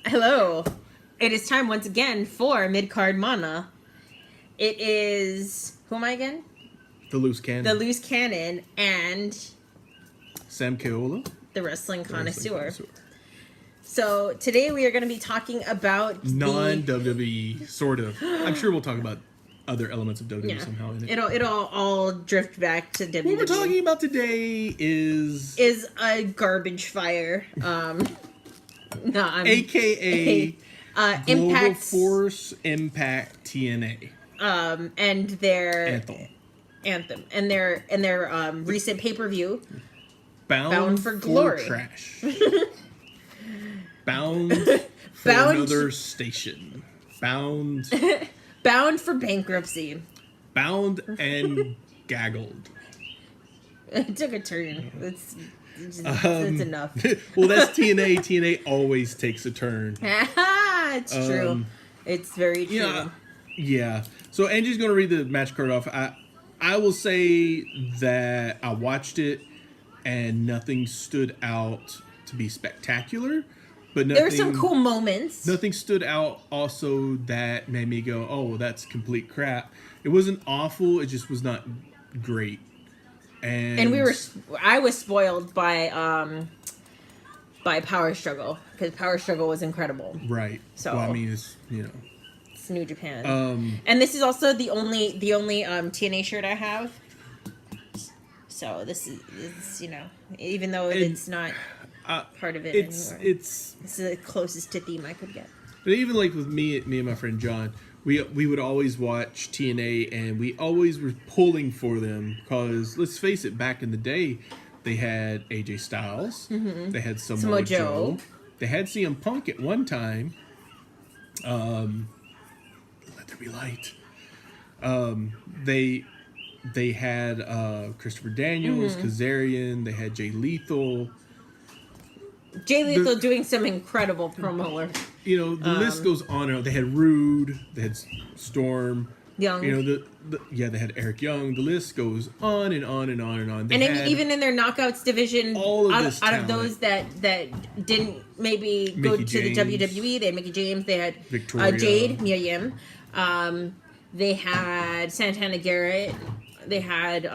Hello. It is time once again for Mid-Card Mana. It is... Who am I again? The Loose Cannon. The Loose Cannon and... Sam Keola. The Wrestling Connoisseur. So today we are going to be talking about non-WWE, sort of. I'm sure we'll talk about other elements of WWE somehow in it. It'll all drift back to WWE. What we're talking about today is a garbage fire. AKA Global Impact Force Impact TNA. And their Anthem. and their recent pay-per-view Bound for Glory. Trash. Bound for another station. Bound for bankruptcy. Bound and gaggled. It took a turn. It's enough. Well, that's TNA. TNA always takes a turn. It's true. It's very true. Yeah. So Angie's going to read the match card off. I will say that I watched it and nothing stood out to be spectacular. But nothing, there were some cool moments. Nothing stood out also that made me go, oh, that's complete crap. It wasn't awful. It just was not great. And I was spoiled by Power Struggle because Power Struggle was incredible. Right. So well, I mean, it's it's New Japan. And this is also the only TNA shirt I have. So this is even though it's not part of it anymore. It's the closest to theme I could get. But even like with me and my friend John, we would always watch TNA and we always were pulling for them because let's face it, back in the day, they had AJ Styles, they had Samoa Joe, they had CM Punk at one time. Let there be light. They had Christopher Daniels, Kazarian, they had Jay Lethal. Jay Lethal doing some incredible promo work. The list goes on. They had Rude, they had Storm, Young. They had Eric Young. The list goes on and on and on and on. And even in their knockouts division, all of out of those that didn't maybe go to the WWE, they had Mickey James, they had Victoria. Jade, Mia Yim, they had Santana Garrett, they had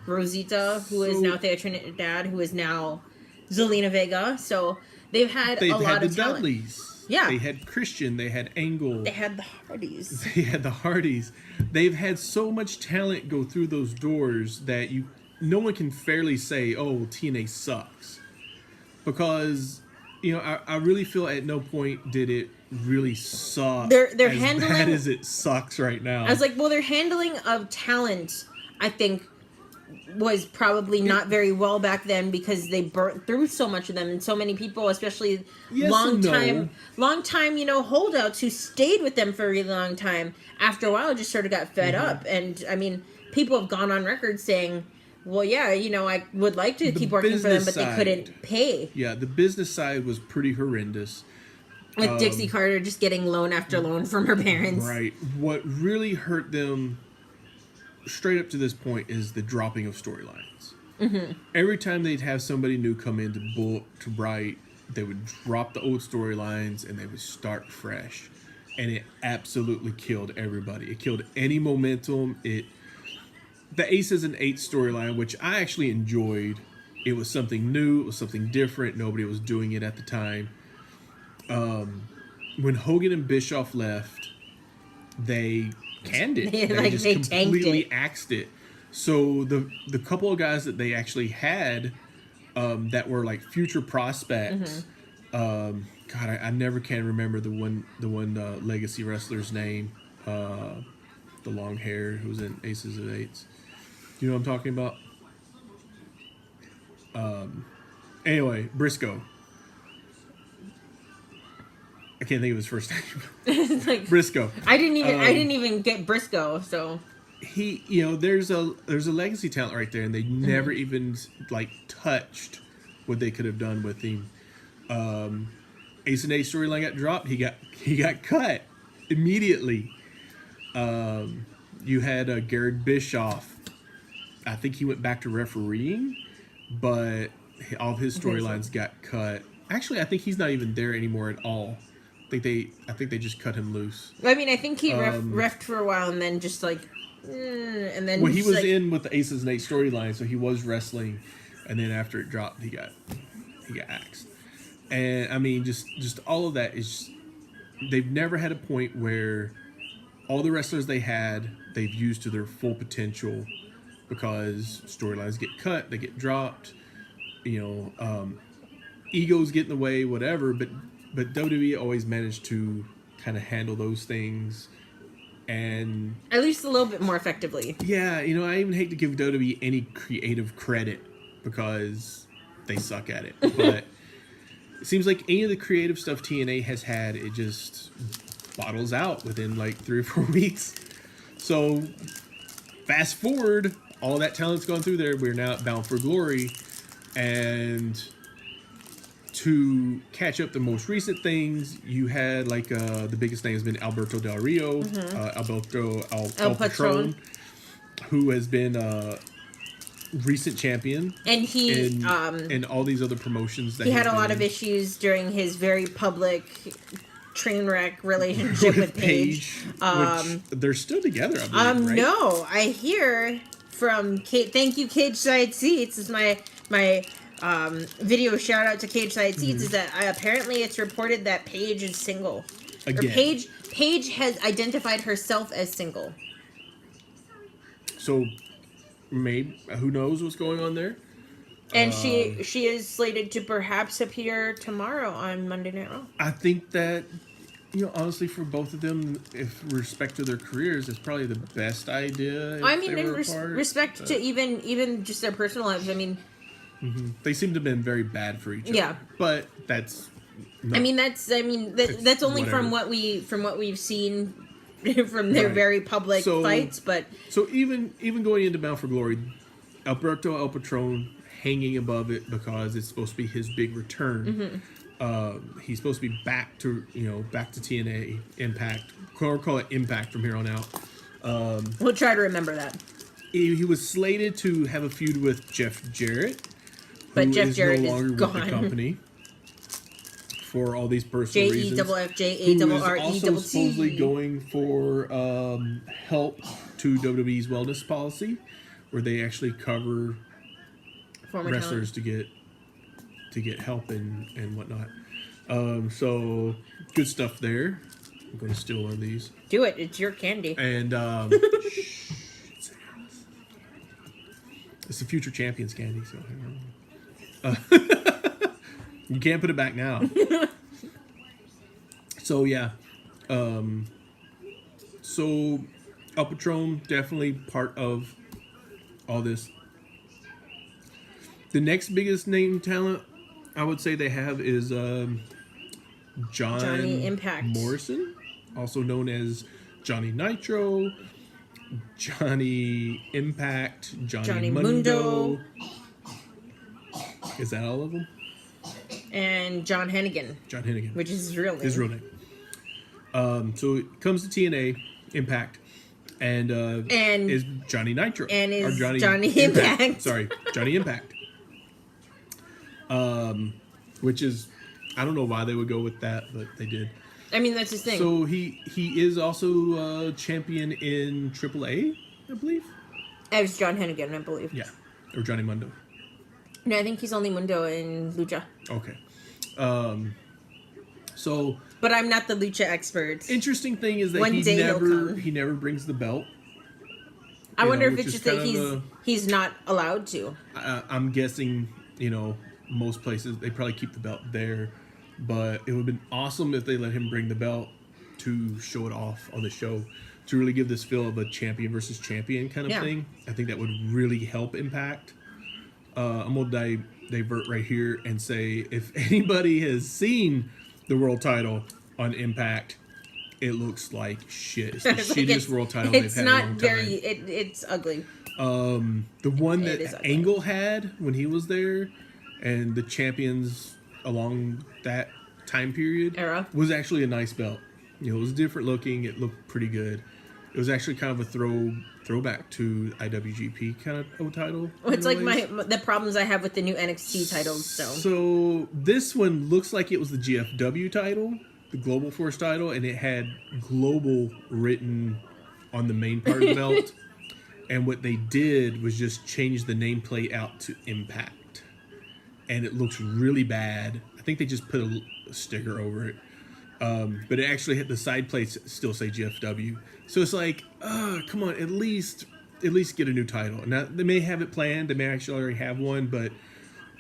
Rosita, who is now Thea Trinidad, who is now Zelina Vega. So they've had a lot of talent. Dudleys. Yeah. They had Christian. They had Angle. They had the Hardys. They've had so much talent go through those doors that no one can fairly say, oh, TNA sucks. Because, I really feel at no point did it really suck they're as handling, bad as it sucks right now. I was like, well, their handling of talent, I think, was probably not very well back then because they burnt through so much of them and so many people, especially long time holdouts who stayed with them for a really long time. After a while, just sort of got fed up. And I mean, people have gone on record saying, well, yeah, I would like to keep working for them, but they couldn't pay. Yeah, the business side was pretty horrendous. With Dixie Carter just getting loan after loan from her parents. Right. What really hurt them straight up to this point is the dropping of storylines. Every time they'd have somebody new come in to write, they would drop the old storylines and they would start fresh. And it absolutely killed everybody. It killed any momentum. The Aces and Eights storyline, which I actually enjoyed, it was something new. It was something different. Nobody was doing it at the time. When Hogan and Bischoff left, they canned it. They just completely axed it. So the couple of guys that they actually had that were like future prospects. God, I never can remember the one legacy wrestler's name. The long hair who was in Aces and Eights. You know what I'm talking about? Anyway, Briscoe. I can't think of his first name. Briscoe. I didn't even get Briscoe. So he, there's a legacy talent right there, and they never even touched what they could have done with him. Ace and A storyline got dropped. He got cut immediately. You had Garrett Bischoff. I think he went back to refereeing, but all of his storylines got cut. Actually, I think he's not even there anymore at all. I think they just cut him loose. I mean, I think he refed for a while and then just like, and then. Well, he was in with the Aces and Eights storyline, so he was wrestling, and then after it dropped, he got axed. And I mean, just all of that is. They've never had a point where all the wrestlers they've used to their full potential, because storylines get cut, they get dropped, egos get in the way, whatever. But WWE always managed to kind of handle those things, and at least a little bit more effectively. Yeah, I even hate to give WWE any creative credit because they suck at it, but. It seems like any of the creative stuff TNA has had, it just bottles out within like 3 or 4 weeks. So, fast forward, all that talent's gone through there. We're now at Bound for Glory. And to catch up the most recent things, you had like the biggest name has been Alberto Del Rio, Alberto El Patron, who has been... recent champion, and he in all these other promotions that he had a lot of issues during his very public train wreck relationship with Paige. Which they're still together, I believe, right? No, I hear from Kate. Thank you, Cage Side Seats. This is my video shout out to Cage Side Seats. Is that apparently it's reported that Paige is single. Again. Or Paige has identified herself as single. So. Maybe who knows what's going on there, and she is slated to perhaps appear tomorrow on Monday Night Raw. I think that honestly, for both of them, if respect to their careers, it's probably the best idea. I mean, in respect to even just their personal lives. I mean, they seem to have been very bad for each other. Yeah, but that's. That's only from what we've seen. From their very public fights, but so even going into Bound for Glory, Alberto El Patron hanging above it because it's supposed to be his big return. He's supposed to be back to TNA Impact, or call it Impact from here on out. We'll try to remember that. He was slated to have a feud with Jeff Jarrett, but Jeff Jarrett no longer is gone. with the company. For all these personal reasons. JEFFJARRET. Who is also supposedly going for help to WWE's wellness policy, where they actually cover former wrestlers to get help and whatnot. So good stuff there. I'm going to steal one of these. Do it. It's your candy. And it's the future champions candy. So you can't put it back now. So yeah, so El Patron definitely part of all this. The next biggest name talent I would say they have is Johnny Impact Morrison, also known as Johnny Nitro, Johnny Impact, Johnny Mundo. Is that all of them? And John Hennigan. Which is his real name. His real name. So it comes to TNA Impact, and is Johnny Nitro. And is Johnny Impact. Sorry, Johnny Impact. Which is, I don't know why they would go with that, but they did. I mean, that's his thing. So he is also champion in AAA, I believe. As John Hennigan, I believe. Yeah, or Johnny Mundo. No, I think he's only Mundo in Lucha. Okay. So. But I'm not the Lucha expert. Interesting thing is that he never brings the belt. I wonder if it's just that he's not allowed to. I'm guessing, most places they probably keep the belt there, but it would have been awesome if they let him bring the belt to show it off on the show, to really give this feel of a champion versus champion kind of thing. I think that would really help Impact. I'm gonna divert right here and say, if anybody has seen the world title on Impact, it looks like shit. It's the shittiest world title they've had in a long time. It's ugly. The one that Angle had when he was there, and the champions along that time period era, was actually a nice belt. It was different looking. It looked pretty good. It was actually kind of a throwback to IWGP kind of title. Well, it's like the problems I have with the new NXT titles. So this one looks like it was the GFW title, the Global Force title, and it had global written on the main part of the belt. And what they did was just change the nameplate out to Impact. And it looks really bad. I think they just put a sticker over it. But it actually hit the side plates still say GFW. So it's like, come on, at least get a new title. Now, they may have it planned. They may actually already have one. But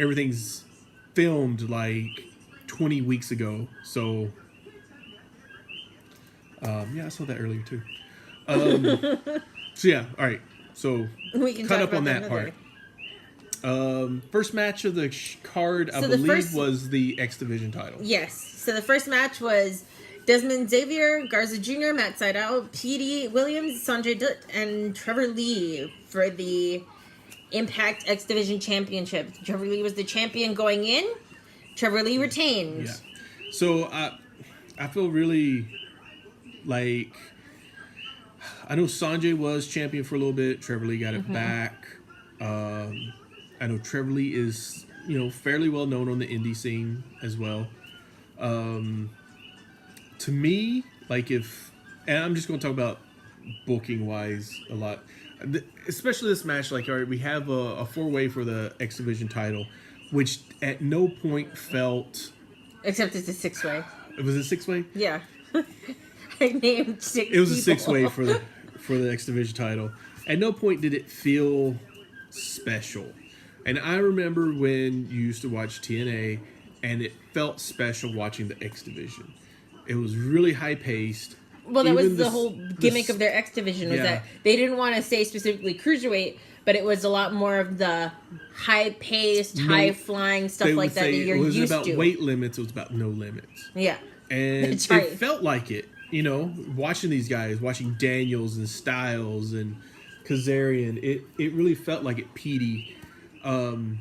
everything's filmed like 20 weeks ago. So, I saw that earlier too. So, yeah, all right. So, we can cut up on that part. First match of the card, I believe, was the X Division title. Yes. So, the first match was Desmond Xavier, Garza Jr., Matt Sydal, Petey Williams, Sanjay Dutt, and Trevor Lee for the Impact X Division Championship. Trevor Lee was the champion going in. Trevor Lee retained. Yeah. So, I feel really like... I know Sanjay was champion for a little bit. Trevor Lee got it back. I know Trevor Lee is, fairly well known on the indie scene as well. To me, and I'm just going to talk about booking wise a lot, especially this match. All right, we have a 4-way for the X Division title, which at no point felt. Except it's a 6-way. It was a 6-way? Yeah. I named 6 It was people. a 6-way for the X Division title. At no point did it feel special. And I remember when you used to watch TNA, and it felt special watching the X Division. It was really high paced. Well, that was the whole gimmick of their X Division was that they didn't want to say specifically cruiserweight, but it was a lot more of the high paced, high flying stuff like that you're used to. It was about weight limits. It was about no limits. Yeah, and that's right. It felt like it. Watching these guys, watching Daniels and Styles and Kazarian, it really felt like it. Petey, and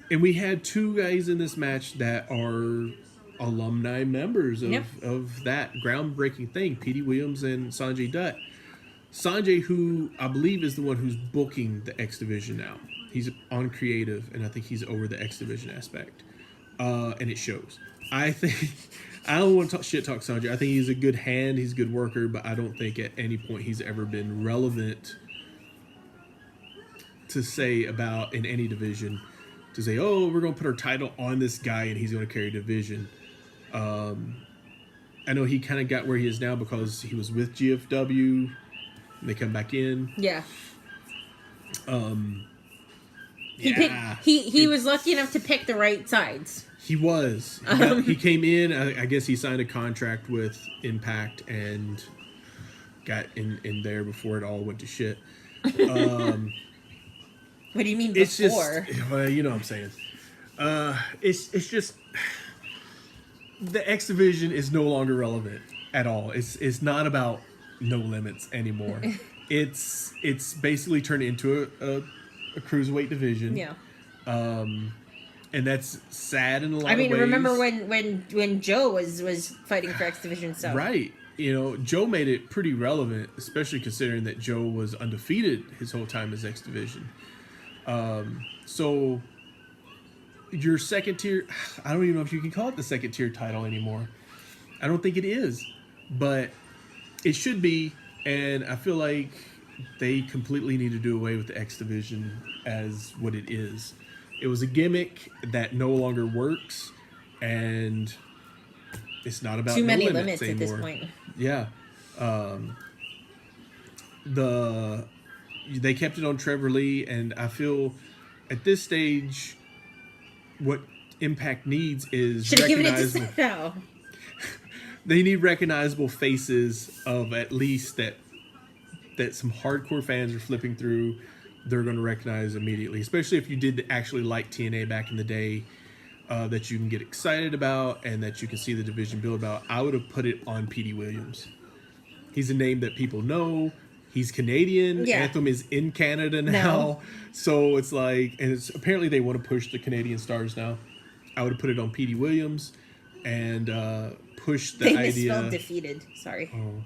we had 2 guys in this match that are alumni members of that groundbreaking thing, Petey Williams and Sanjay Dutt. Sanjay, who I believe is the one who's booking the X Division now. He's on creative, and I think he's over the X Division aspect, and it shows. I think. I don't want to talk Sanjay. I think he's a good hand. He's a good worker, but I don't think at any point he's ever been relevant to say about in any division to say, oh, we're going to put our title on this guy and he's going to carry a division. I know he kind of got where he is now because he was with GFW and they come back in. Yeah. He was lucky enough to pick the right sides. He was. He came in. I guess he signed a contract with Impact and got in there before it all went to shit. What do you mean before? It's just, well, you know what I'm saying. It's just the X Division is no longer relevant at all. It's not about no limits anymore. It's basically turned into a cruiserweight division. Yeah. And that's sad in a lot of ways. Remember when Joe was fighting for X Division stuff? Right. Joe made it pretty relevant, especially considering that Joe was undefeated his whole time as X Division. So your second tier, I don't even know if you can call it the second tier title anymore. I don't think it is, but it should be. And I feel like they completely need to do away with the X Division as what it is. It was a gimmick that no longer works, and it's not about too many limits at anymore. this point. Yeah, they kept it on Trevor Lee, and I feel at this stage, what Impact needs is recognizable. No. They need recognizable faces of at least that some hardcore fans are flipping through. They're going to recognize immediately, especially if you did actually like TNA back in the day, that you can get excited about and that you can see the division build about. I would have put it on Petey Williams. He's a name that people know. He's Canadian. Yeah. Anthem is in Canada now. So it's like, and it's apparently they want to push the Canadian stars now. I would have put it on Petey Williams and push the idea. They misspelled defeated. Sorry. Oh.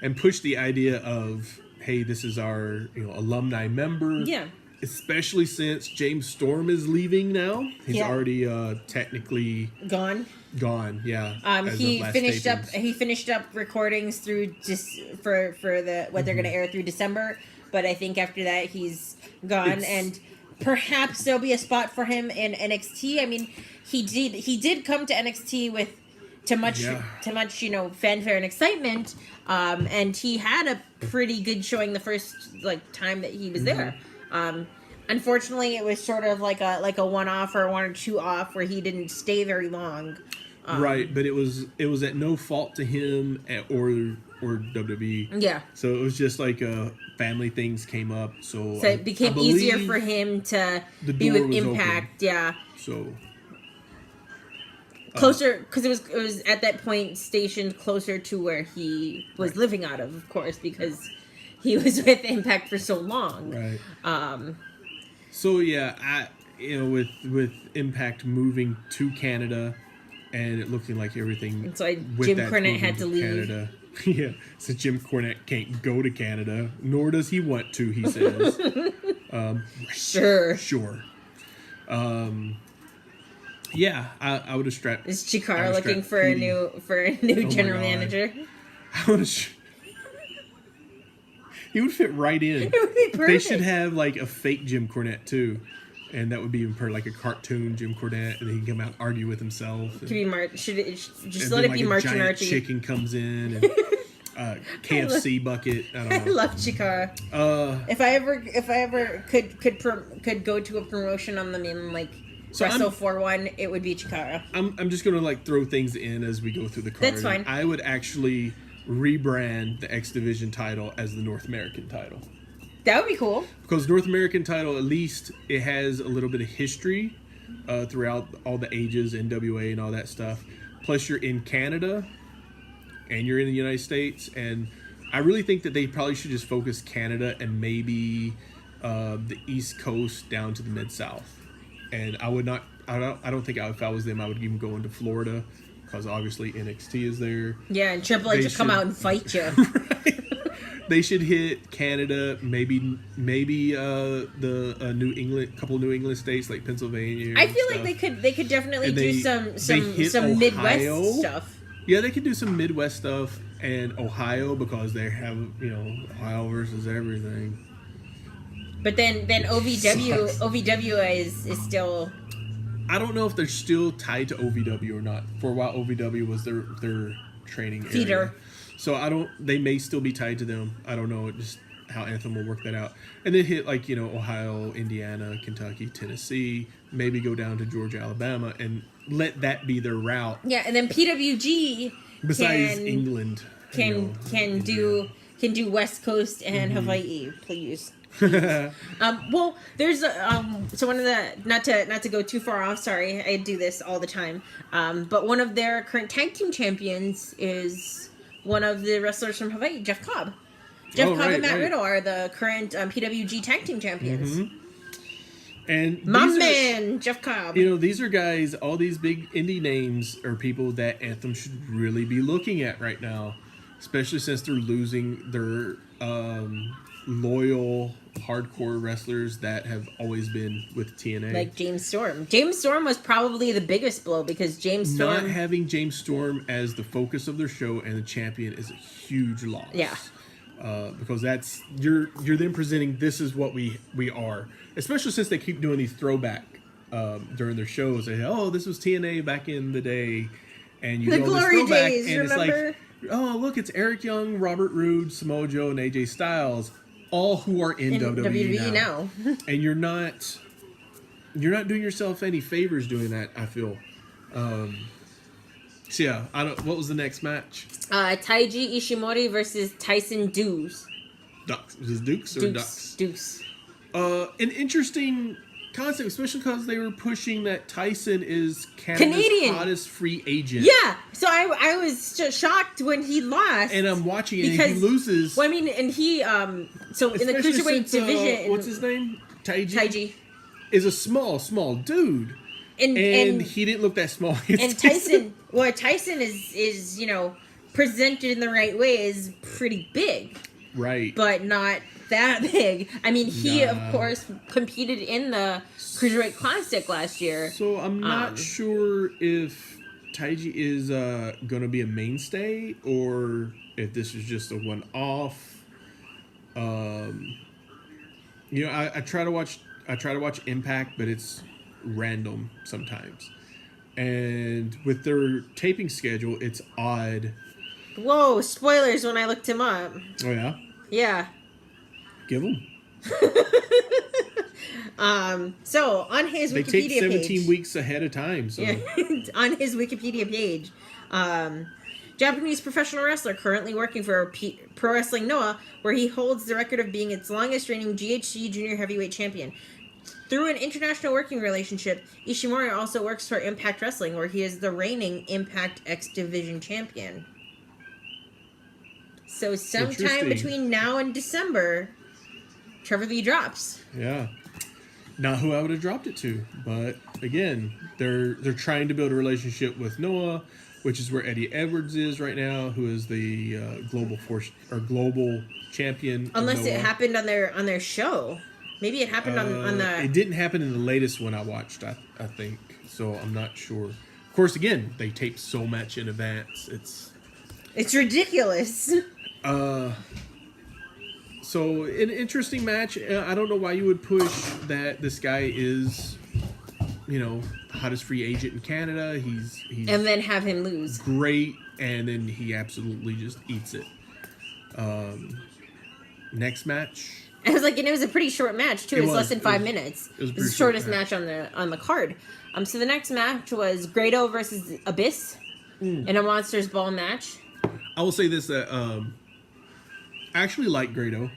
and push the idea of, hey, this is our alumni member. Yeah. Especially since James Storm is leaving now. He's already technically gone. Yeah. He finished up recordings through for the what they're going to air through December. But I think after that he's gone, and perhaps there'll be a spot for him in NXT. I mean, he did come to NXT with too much fanfare and excitement, and he had a pretty good showing the first time that he was there. Unfortunately, it was sort of like a one-off or one or two off where he didn't stay very long. Right, but it was at no fault to him or WWE. Yeah. So it was just like family things came up. So it became easier for him to be with Impact. Open. Yeah. So closer, because it was at that point stationed closer to where he was living out of course, because he was with Impact for so long. Right. So yeah, with Impact moving to Canada, and it looking like everything. And so Jim Cornette had to leave. Canada. Yeah, so Jim Cornette can't go to Canada, nor does he want to. He says, "Sure." Yeah, I would have strapped. Is Chikara looking for a new general manager? I would have. He would fit right in. It would be perfect. They should have like a fake Jim Cornette too, and that would be like a cartoon Jim Cornette, and then he can come out and argue with himself. Could be let it be March and Archie. Chicken comes in, and KFC bucket. I don't know. I love Chikara. If I ever could go to a promotion on them in Wrestle 4-1, it would be Chikara. I'm just gonna throw things in as we go through the card. That's fine. I would actually rebrand the X Division title as the North American title. That would be cool. Because North American title, at least it has a little bit of history throughout all the ages, NWA and all that stuff. Plus you're in Canada and you're in the United States, and I really think that they probably should just focus Canada and maybe the East Coast down to the Mid-South. And I don't think if I was them, I would even go into Florida, because obviously NXT is there. Yeah, and Triple H will come out and fight you. Right. They should hit Canada, maybe the New England, couple of New England states like Pennsylvania. I feel like they could definitely do some Midwest stuff. Yeah, they could do some Midwest stuff, and Ohio, because they have Ohio versus everything. But then OVW is still. I don't know if they're still tied to OVW or not. For a while, OVW was their training feeder. Area. So they may still be tied to them. I don't know just how Anthem will work that out. And then hit Ohio, Indiana, Kentucky, Tennessee, maybe go down to Georgia, Alabama, and let that be their route. Yeah, and then PWG besides England can do West Coast and Hawaii, please. Well, there's so one of the not to go too far off. Sorry, I do this all the time. But one of their current tag team champions is one of the wrestlers from Hawaii, Jeff Cobb. Jeff Cobb and Matt Riddle are the current PWG tag team champions. Mm-hmm. And Jeff Cobb. These are guys. All these big indie names are people that Anthem should really be looking at right now, especially since they're losing their loyal hardcore wrestlers that have always been with TNA, like James Storm. James Storm was probably the biggest blow, because James Storm, not having James Storm as the focus of their show and the champion is a huge loss. Yeah, because that's you're then presenting this is what we are, especially since they keep doing these throwback during their shows. They say, oh, this was TNA back in the day, and the glory days. And remember? It's like, oh, look, it's Eric Young, Robert Roode, Samoa Joe, and AJ Styles. All who are in WWE now. And you're not doing yourself any favors doing that, I feel. So yeah, what was the next match? Taiji Ishimori versus Tyson Dukes. Ducks. Was it Dukes or Ducks? Dukes. An interesting concept, especially because they were pushing that Tyson is Canada's hottest free agent. Yeah, so I was just shocked when he lost. And I'm watching it, and he loses. Well, I mean, and he so in the cruiserweight division, what's his name? Taiji is a small dude, and he didn't look that small. And Tyson, Tyson is presented in the right way, is pretty big. Right. But not that big. I mean, he, Nah. of course, competed in the Cruiserweight Classic last year. So I'm not sure if Taiji is going to be a mainstay or if this is just a one-off. You know, I try to watch Impact, but it's random sometimes. And with their taping schedule, it's odd. Whoa, spoilers when I looked him up. Oh yeah? Yeah. Give them. So on his They Wikipedia take 17 page, weeks ahead of time. So yeah, on his Wikipedia page, Japanese professional wrestler currently working for Pro Wrestling Noah, where he holds the record of being its longest reigning GHC Junior Heavyweight Champion. Through an international working relationship, Ishimori also works for Impact Wrestling, where he is the reigning Impact X Division Champion. So sometime between now and December, Trevor Lee drops. yeah. Not who I would have dropped it to, but again, they're trying to build a relationship with Noah, which is where Eddie Edwards is right now, who is the global champion. Unless it happened on their show, maybe it happened on the. It didn't happen in the latest one I watched. I think so. I'm not sure. Of course, again, they tape so much in advance. It's ridiculous. So an interesting match. I don't know why you would push that this guy is, you know, the hottest free agent in Canada. He's and then have him lose. Great, and then he absolutely just eats it. Next match. I was like, and it was a pretty short match too. It was less than 5 minutes. It was the shortest match on the card. So the next match was Grado versus Abyss in a Monsters Ball match. I will say this, that I actually like Grado.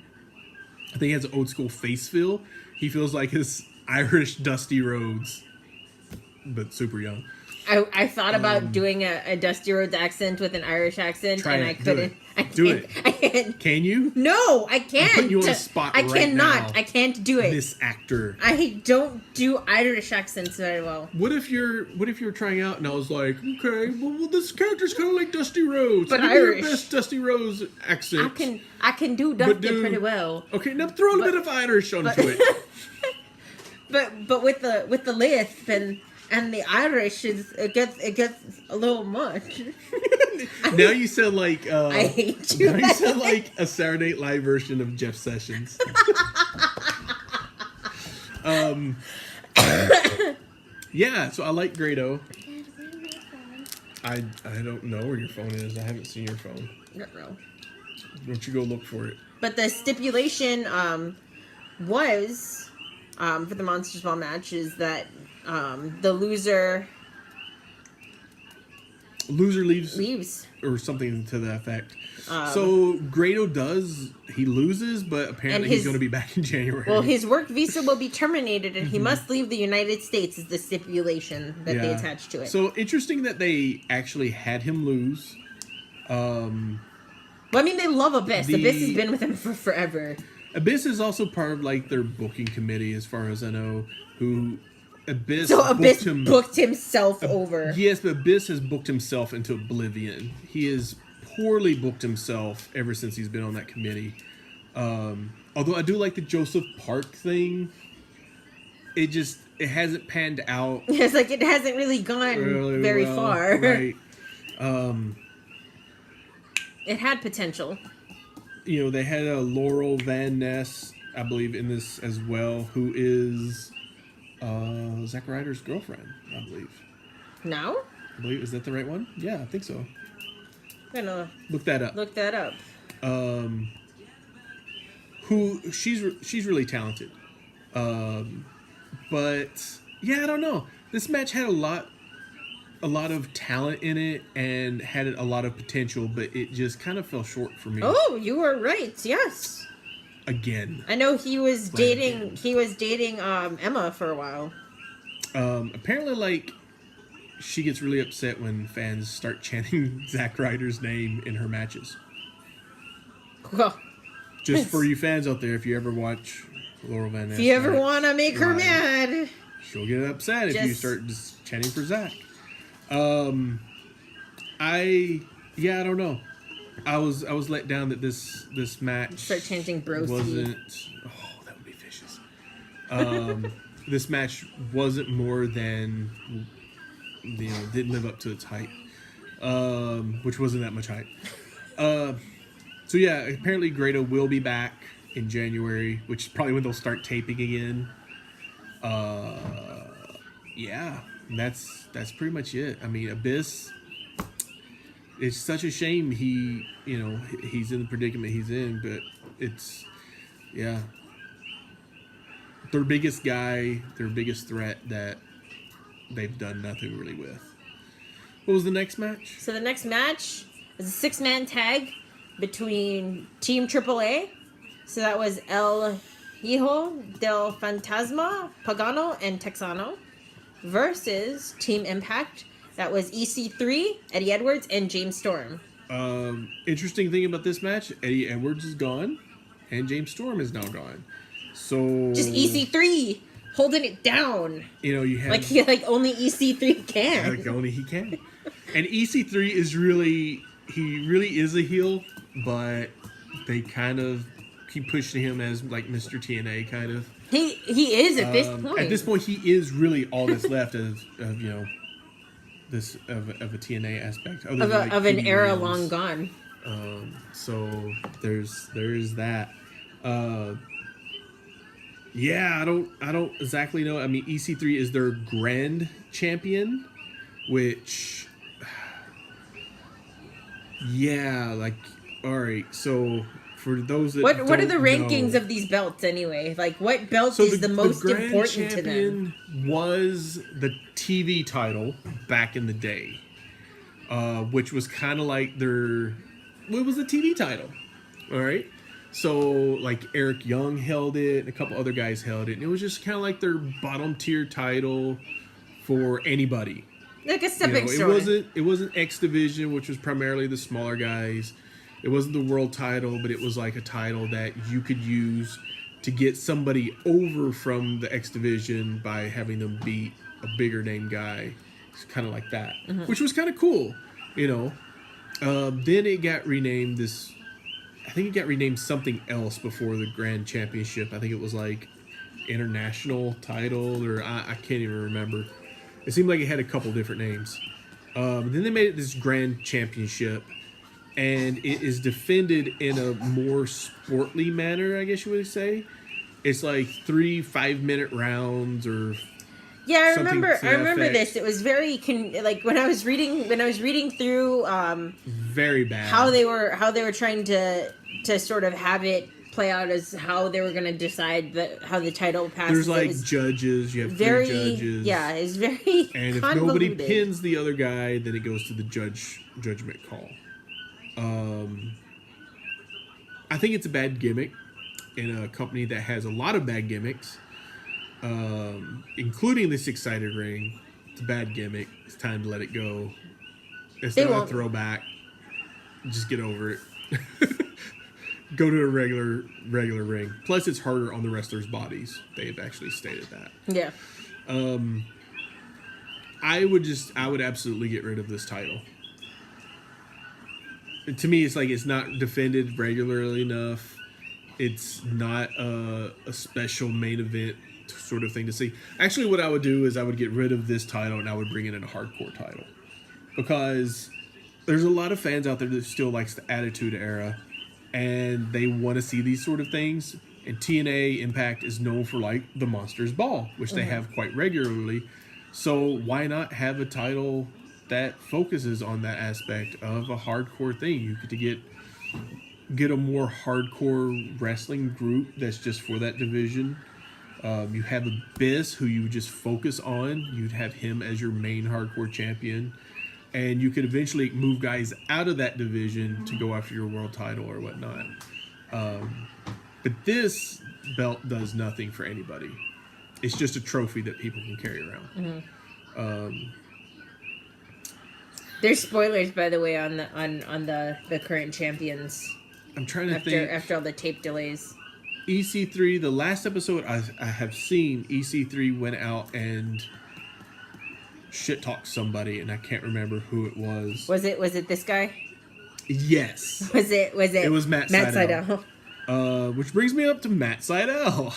I think he has an old school face feel. He feels like his Irish Dusty Rhodes, but super young. I thought about doing a Dusty Rhodes accent with anIrish accent, and I couldn't. Do it. I can't. Can you? No, I can't. I'm putting you on the spot right cannot. now. I can't do it. This actor. I don't do Irish accents very well. What if you're trying out and I was like, okay, well this character's kind of like Dusty Rhodes, but give Irish. Me your best Dusty Rhodes accent. I can do Dusty pretty well. Okay, now throw a bit of Irish onto it. But with the lisp and the Irish, it gets a little much. Now you sound like I hate you. Now you sound like a Saturday Night Live version of Jeff Sessions. Yeah, so I like Grado. I don't know where your phone is. I haven't seen your phone. No. Why don't you go look for it? But the stipulation was for the Monsters Ball match is that the loser leaves or something to that effect. So Grado he loses, but apparently he's going to be back in January. Well, his work visa will be terminated, and he must leave the United States. Is the stipulation that they attached to it. So interesting that they actually had him lose. Well, I mean, they love Abyss. Abyss has been with him for forever. Abyss is also part of like their booking committee, as far as I know. Abyss booked himself over. Yes, but Abyss has booked himself into oblivion. He has poorly booked himself ever since he's been on that committee. Although I do like the Joseph Park thing. It hasn't panned out. It's like it hasn't really gone very far. Right. It had potential. You know, they had a Laurel Van Ness, I believe, in this as well, who is Zack Ryder's girlfriend, I believe. No? I believe, is that the right one? Yeah, I think so. I'm gonna look that up. She's really talented. But yeah, I don't know. This match had a lot of talent in it and had a lot of potential, but it just kind of fell short for me. Oh, you were right. Yes. Again. I know he was dating Emma for a while. Apparently, like, she gets really upset when fans start chanting Zack Ryder's name in her matches. Well, just for you fans out there, if you ever watch Laurel Van Ness, if you ever want to make her mad, she'll get upset if you start just chanting for Zack. I Yeah, I don't know. I was let down that this match Start chanting broski. wasn't. Oh, that would be vicious. This match wasn't more than, didn't live up to its hype, which wasn't that much hype. So yeah, apparently Greta will be back in January, which is probably when they'll start taping again. Yeah, that's pretty much it. I mean, Abyss. It's such a shame he's in the predicament he's in, but it's, yeah, their biggest guy, their biggest threat that they've done nothing really with. What was the next match? So the next match is a 6-man tag between Team AAA. So that was El Hijo del Fantasma, Pagano, and Texano versus Team Impact. That was EC3, Eddie Edwards, and James Storm. Interesting thing about this match, Eddie Edwards is gone, and James Storm is now gone. So just EC3 holding it down. You have like only EC3 can. Like only he can. And EC3 is really is a heel, but they kind of keep pushing him as like Mr. TNA kind of. He is at this point. At this point, he is really all that's left of this of a TNA aspect of an era long gone. So there's that. Yeah, I don't exactly know. I mean, EC3 is their grand champion, which, yeah, like, all right. So for those that what are the rankings of these belts anyway? Like, what belt is the most important to them? Was the TV title back in the day, which was kind of like it was the TV title, all right. So like Eric Young held it, and a couple other guys held it, and it was just kind of like their bottom tier title for anybody. Like a stepping stone. It wasn't X Division, which was primarily the smaller guys. It wasn't the world title, but it was like a title that you could use to get somebody over from the X Division by having them beat a bigger name guy. It's kind of like that, which was kind of cool, Then it got renamed I think it got renamed something else before the Grand Championship. I think it was like International Title, or I can't even remember. It seemed like it had a couple different names. Then they made it this Grand Championship, and it is defended in a more sportly manner, I guess you would say. It's like 3 5-minute rounds or. Yeah, I remember this. It was very like when I was reading through very bad how they were trying to sort of have it play out as how they were going to decide how the title passes. There's like judges. You have 3 judges. Yeah, it's very and if nobody pins the other guy, then it goes to the judgment call. I think it's a bad gimmick in a company that has a lot of bad gimmicks. Including the 6-sided ring. It's a bad gimmick. It's time to let it go. It's not a throwback. Just get over it. Go to a regular ring. Plus, it's harder on the wrestlers' bodies. They have actually stated that. Yeah. I would absolutely get rid of this title. To me, it's like it's not defended regularly enough. It's not a special main event sort of thing to see. Actually, what I would do is I would get rid of this title and I would bring in a hardcore title, because there's a lot of fans out there that still likes the Attitude Era, and they want to see these sort of things. And TNA Impact is known for like the Monsters Ball, which they have quite regularly. So why not have a title that focuses on that aspect of a hardcore thing? You get get a more hardcore wrestling group that's just for that division. You have Abyss, who you would just focus on. You'd have him as your main hardcore champion. And you could eventually move guys out of that division to go after your world title or whatnot. But this belt does nothing for anybody. It's just a trophy that people can carry around. There's spoilers, by the way, on the current champions. I'm trying to think. After all the tape delays. EC3, the last episode I have seen, EC3 went out and shit talked somebody, and I can't remember who it was. Was it this guy? Yes. Was it? It was Matt Sydal. Sydal. Which brings me up to Matt Sydal.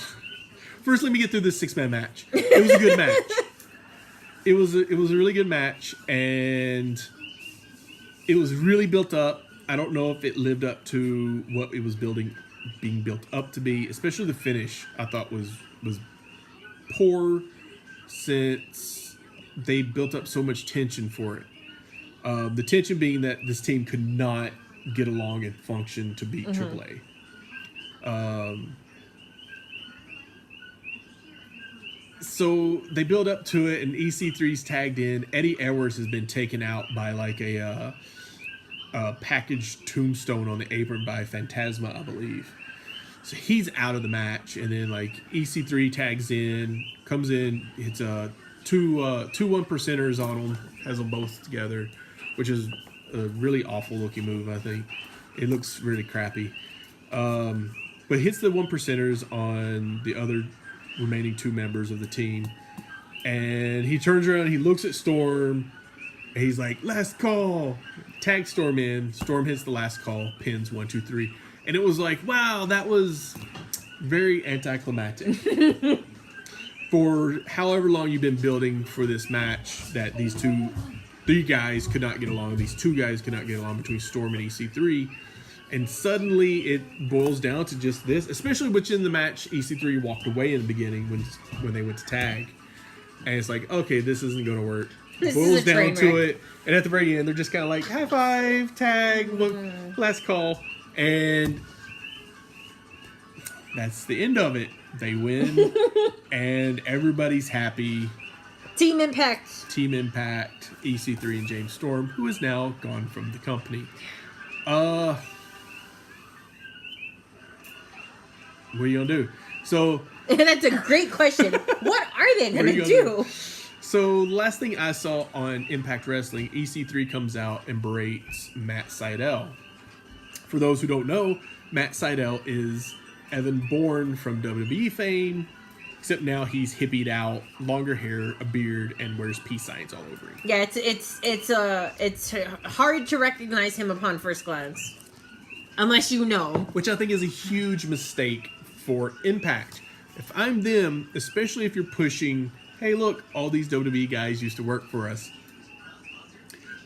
First, let me get through this 6-man match. It was a good match. It was a really good match, and it was really built up. I don't know if it lived up to what it was being built up to be. Especially the finish, I thought was poor, since they built up so much tension for it. The tension being that this team could not get along and function to beat AAA. So they build up to it, and EC3's tagged in. Eddie Edwards has been taken out by like a packaged tombstone on the apron by Phantasma, I believe. So he's out of the match, and then like EC3 tags in, comes in, hits two 1%ers on them, has them both together, which is a really awful looking move. I think it looks really crappy, but hits the 1%ers on the other remaining 2 members of the team, and he turns around, he looks at Storm, and he's like, "Last call." Tag Storm in. Storm hits the last call, pins 1, 2, 3, and it was like, wow, that was very anticlimactic. For however long you've been building for this match, that these 3 guys could not get along, these 2 guys could not get along between Storm and EC3, and suddenly it boils down to just this, especially within the match. EC3 walked away in the beginning when they went to tag, and it's like, okay, this isn't going to work. This boils is a down train to wreck. it, and at the very end, they're just kind of like, high five, tag, look, last call, and that's the end of it. They win, and everybody's happy. Team Impact, EC3 and James Storm, who is now gone from the company. What are you gonna do? So that's a great question. What are they gonna do? So last thing I saw on Impact Wrestling, EC3 comes out and berates Matt Sydal. For those who don't know, Matt Sydal is Evan Bourne from WWE fame, except now he's hippied out, longer hair, a beard, and wears peace signs all over him. Yeah, it's hard to recognize him upon first glance, unless you know. Which I think is a huge mistake for Impact. If I'm them, especially if you're pushing, hey, look, all these WWE guys used to work for us.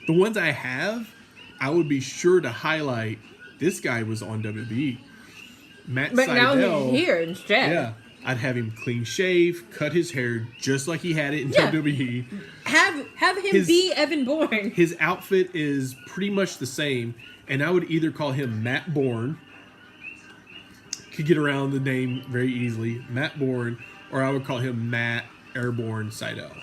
The ones I have, I would be sure to highlight. This guy was on WWE. Matt But Sydal, now he's here instead. Yeah, I'd have him clean shave, cut his hair just like he had it in Yeah. WWE. Have him be Evan Bourne. His outfit is pretty much the same, and I would either call him Matt Bourne. Could get around the name very easily, Matt Bourne, or I would call him Matt Airborne Sydal.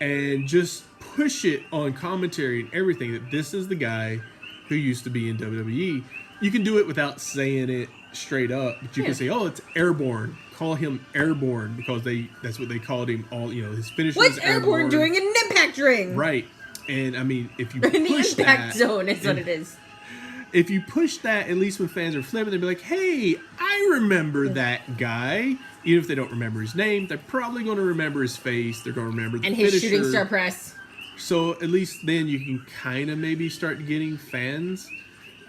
And just push it on commentary and everything that this is the guy who used to be in WWE. You can do it without saying it straight up, but you can say, "Oh, it's Airborne." Call him Airborne because that's what they called him. All, you know, his finisher. What's Airborne doing in an Impact ring? Right, and I mean, if you In the push Impact that, Zone is what it is. If you push that, at least when fans are flipping, they'll be like, "Hey, I remember that guy." Even if they don't remember his name, they're probably going to remember his face. They're going to remember the And his finisher. shooting star press. So at least then you can kind of maybe start getting fans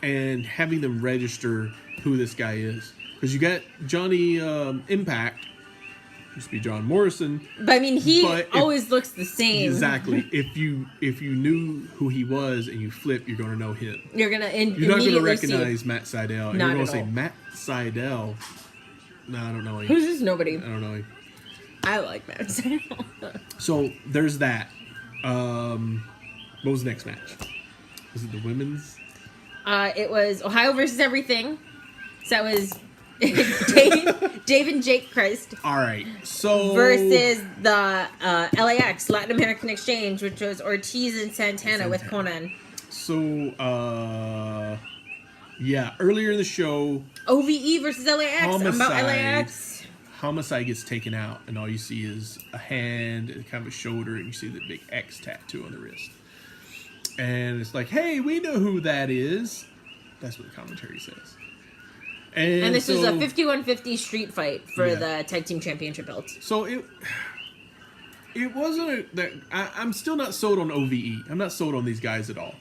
and having them register who this guy is. Because you got Johnny Impact, used to be John Morrison. But I mean, he always looks the same. Exactly. If you knew who he was and you flip, you're going to know him. You're not going to recognize Matt Sydal. And Not you're going at to say all. Matt Sydal. No, I don't know him. Who's this nobody? I don't know him. I like Matt Sydal. So there's that. What was the next match? Was it the women's? It was Ohio versus everything. So that was Dave and Jake Christ All right. So versus the LAX Latin American Exchange, which was Ortiz and Santana with Conan. So yeah, earlier in the show, OVE versus LAX. I'm about LAX. Homicide gets taken out, and all you see is a hand and kind of a shoulder, and you see the big X tattoo on the wrist. And it's like, hey, we know who that is. That's what the commentary says. And this was a 51-50 street fight for the tag team championship belt. So it wasn't I'm still not sold on OVE. I'm not sold on these guys at all.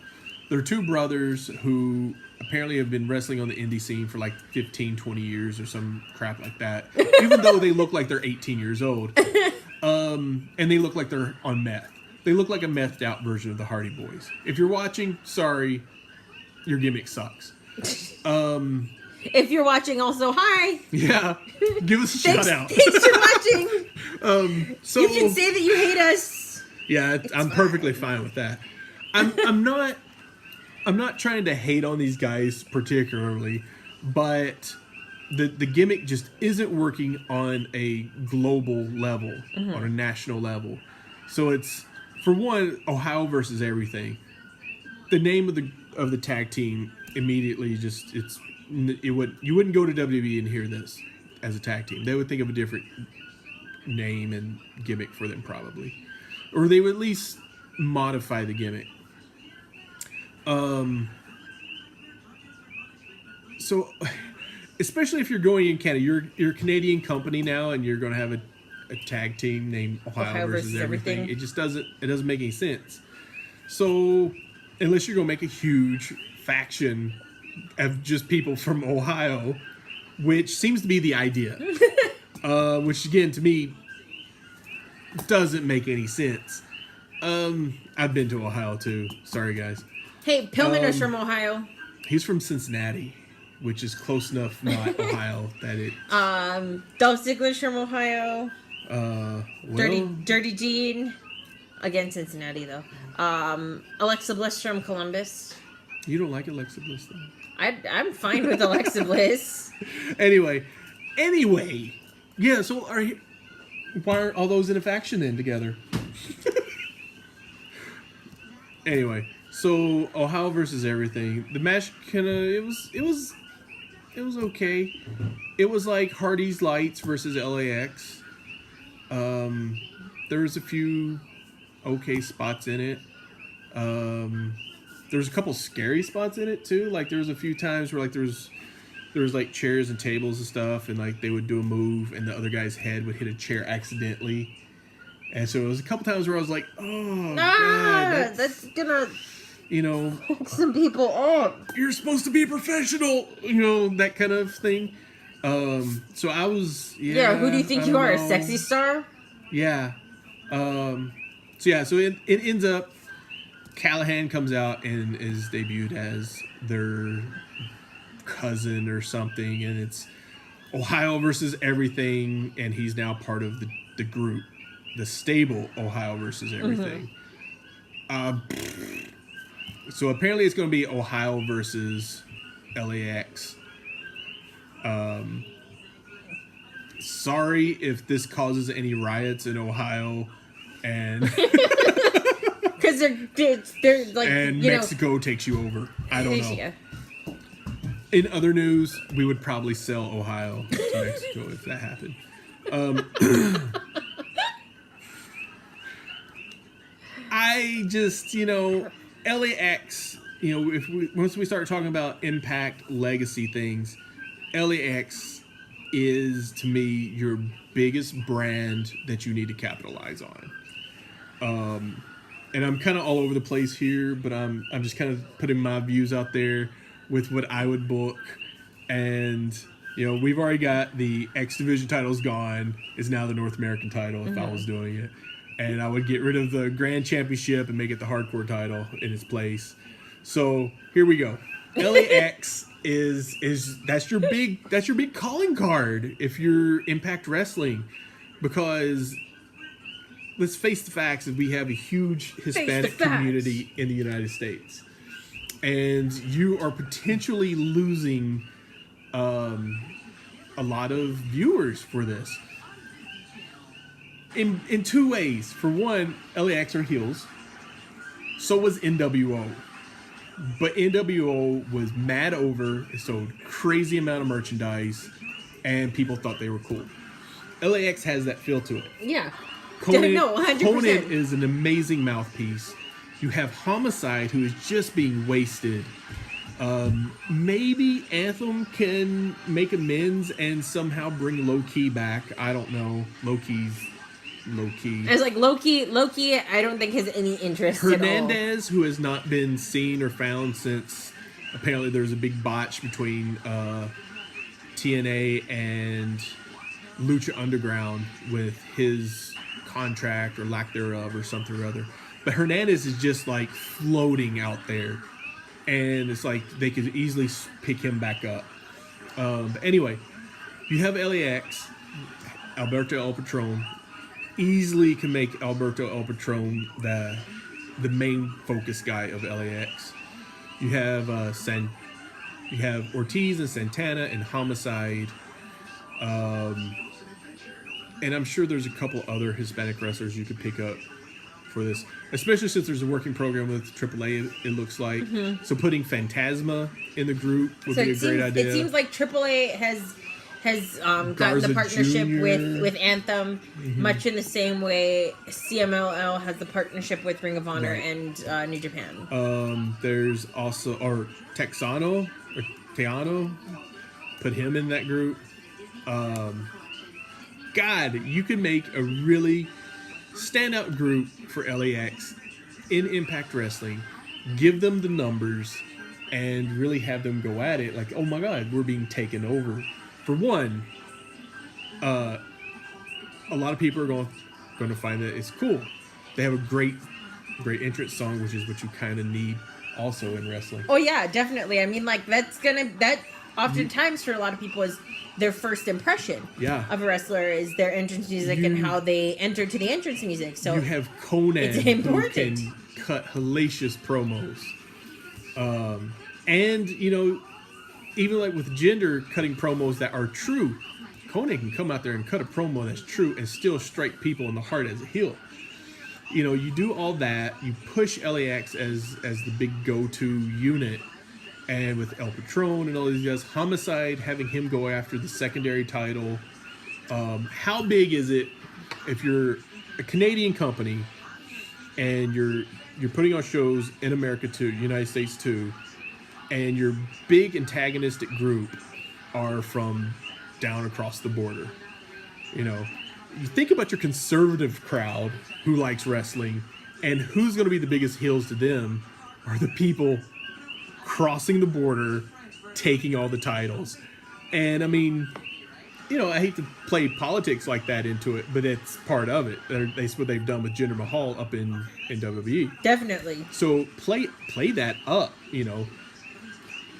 they're two brothers who apparently have been wrestling on the indie scene for like 15, 20 years or some crap like that. Even though they look like they're 18 years old. And they look like they're on meth. They look like a methed out version of the Hardy Boys. If you're watching, sorry, your gimmick sucks. If you're watching also, hi. Yeah. Give us a shout out. Thanks for watching. So you can say that you hate us. Yeah, I'm perfectly fine with that. I'm not trying to hate on these guys particularly, but the gimmick just isn't working on a global level, on a national level. So it's, for one, Ohio versus everything. The name of the tag team immediately just you wouldn't go to WWE and hear this as a tag team. They would think of a different name and gimmick for them probably, or they would at least modify the gimmick. So, especially if you're going in Canada, you're a Canadian company now, and you're going to have a tag team named Ohio versus everything. It just doesn't make any sense. So, unless you're going to make a huge faction of just people from Ohio, which seems to be the idea, which again to me doesn't make any sense. I've been to Ohio too. Sorry guys. Hey, Pillman is from Ohio. He's from Cincinnati, which is close enough not Ohio that it. Dolph Ziggler's from Ohio. Well, Dirty Dean. Again, Cincinnati though. Alexa Bliss from Columbus. You don't like Alexa Bliss though? I'm fine with Alexa Bliss. Anyway, yeah. So why aren't all those in a faction then together? Anyway, so Ohio versus everything. The match it was okay. It was like Hardy's Lights versus LAX. There was a few okay spots in it. There was a couple scary spots in it too. Like there was a few times where like there was like chairs and tables and stuff, and like they would do a move and the other guy's head would hit a chair accidentally. And so it was a couple times where I was like, oh God, that's gonna fuck some people up. You're supposed to be a professional, that kind of thing. So I was who do you think you are, a sexy star? Yeah. So it ends up Callahan comes out and is debuted as their cousin or something, and it's Ohio versus everything, and he's now part of the group, the stable Ohio versus everything. So apparently it's going to be Ohio versus LAX. Sorry if this causes any riots in Ohio, and because they're like, and Mexico takes you over. I don't know. Yeah. In other news, we would probably sell Ohio to Mexico if that happened. I just, LAX, once we start talking about Impact legacy things, LAX is to me your biggest brand that you need to capitalize on. And I'm kind of all over the place here, but I'm just kind of putting my views out there with what I would book. And we've already got the X Division title's gone. It's now the North American title if I was doing it. And I would get rid of the Grand Championship and make it the Hardcore title in its place. So here we go. LAX is that's your big calling card if you're Impact Wrestling, because let's face the facts, that we have a huge Hispanic community in the United States, and you are potentially losing a lot of viewers for this. In two ways. For one, LAX are heels. So was NWO. But NWO was mad over. It sold crazy amount of merchandise, and people thought they were cool. LAX has that feel to it. Yeah. Conan, 100%. Conan is an amazing mouthpiece. You have Homicide, who is just being wasted. Maybe Anthem can make amends and somehow bring Low Key back. I don't know. Low Key's low key. It's like Loki, I don't think has any interest Hernandez, who has not been seen or found since apparently there was a big botch between TNA and Lucha Underground with his contract or lack thereof or something or other. But Hernandez is just like floating out there. And it's like they could easily pick him back up. But anyway, you have LAX, Alberto El Patron. Easily can make Alberto El Patron the main focus guy of LAX. You have you have Ortiz and Santana and Homicide. And I'm sure there's a couple other Hispanic wrestlers you could pick up for this, especially since there's a working program with AAA, it looks like. Mm-hmm. So putting Phantasma in the group would be a great idea. It seems like AAA has gotten the partnership with Anthem, much in the same way CMLL has the partnership with Ring of Honor and New Japan. There's also Texano or Teano, put him in that group. God, you can make a really standout group for LAX in Impact Wrestling, give them the numbers, and really have them go at it like, oh my God, we're being taken over. For one, a lot of people are going to find that it's cool. They have a great entrance song, which is what you kind of need also in wrestling. Oh yeah, definitely. I mean, like that oftentimes for a lot of people is their first impression of a wrestler is their entrance music and how they enter to the entrance music. So you have Conan who can cut hellacious promos. And, even like with Jinder cutting promos that are true, Conan can come out there and cut a promo that's true and still strike people in the heart as a heel. You do all that, you push LAX as the big go-to unit. And with El Patron and all these guys, Homicide, having him go after the secondary title. How big is it if you're a Canadian company and you're putting on shows in America too, United States too, and your big antagonistic group are from down across the border? You think about your conservative crowd who likes wrestling, and who's going to be the biggest heels to them are the people crossing the border, taking all the titles. And I mean, I hate to play politics like that into it, but it's part of it. That's what they've done with Jinder Mahal up in WWE. Definitely. So play that up,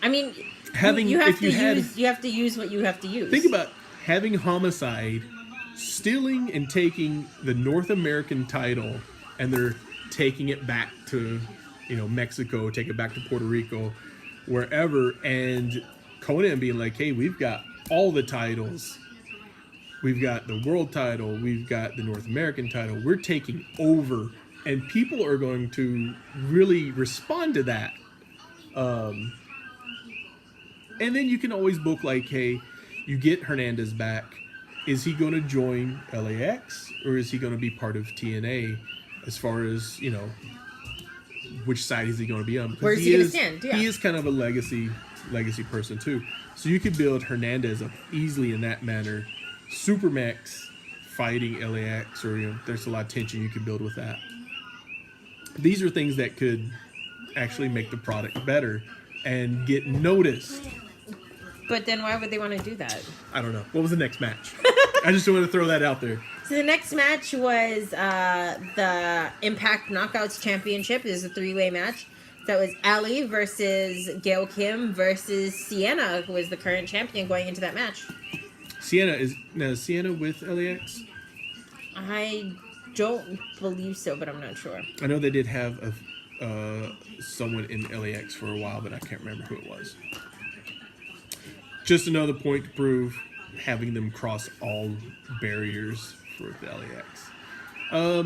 I mean, you have to use what you have to use. Think about having Homicide stealing and taking the North American title, and they're taking it back to Mexico, take it back to Puerto Rico, wherever, and Conan being like, hey, we've got all the titles. We've got the world title. We've got the North American title. We're taking over. And people are going to really respond to that. And then you can always book like, hey, you get Hernandez back. Is he going to join LAX? Or is he going to be part of TNA as far as, which side is he going to be on? Where is he going to stand? Yeah. He is kind of a legacy person too. So you could build Hernandez up easily in that manner. Supermax fighting LAX, or there's a lot of tension you could build with that. These are things that could actually make the product better and get noticed. But then why would they want to do that? I don't know. What was the next match? I just want to throw that out there. So the next match was the Impact Knockouts Championship. It was a 3-way match. That was Ali versus Gail Kim versus Sienna, who was the current champion going into that match. Sienna with LAX? I don't believe so, but I'm not sure. I know they did have someone in LAX for a while, but I can't remember who it was. Just another point to prove having them cross all barriers for the LAX.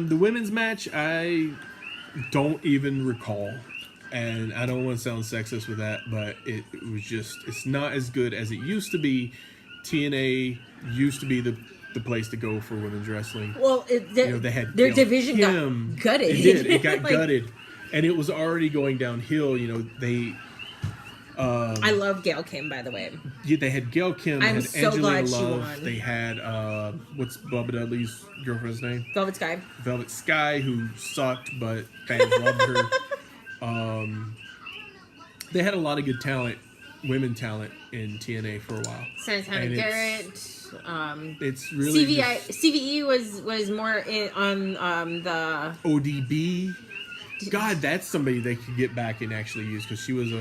The women's match, I don't even recall. And I don't want to sound sexist with that, but it was just, it's not as good as it used to be. TNA used to be the place to go for women's wrestling. Well, they had their division got gutted. It did. It got gutted. And it was already going downhill. I love Gail Kim, by the way. Yeah, they had Gail Kim. I'm had so Angelina glad she Love. won. They had what's Bubba Dudley's girlfriend's name? Velvet Sky. Velvet Sky, who sucked, but fans loved her. They had a lot of good talent, women talent in TNA for a while. Santana Garrett. It's really CVE was more on the ODB. God, that's somebody they could get back and actually use, because she was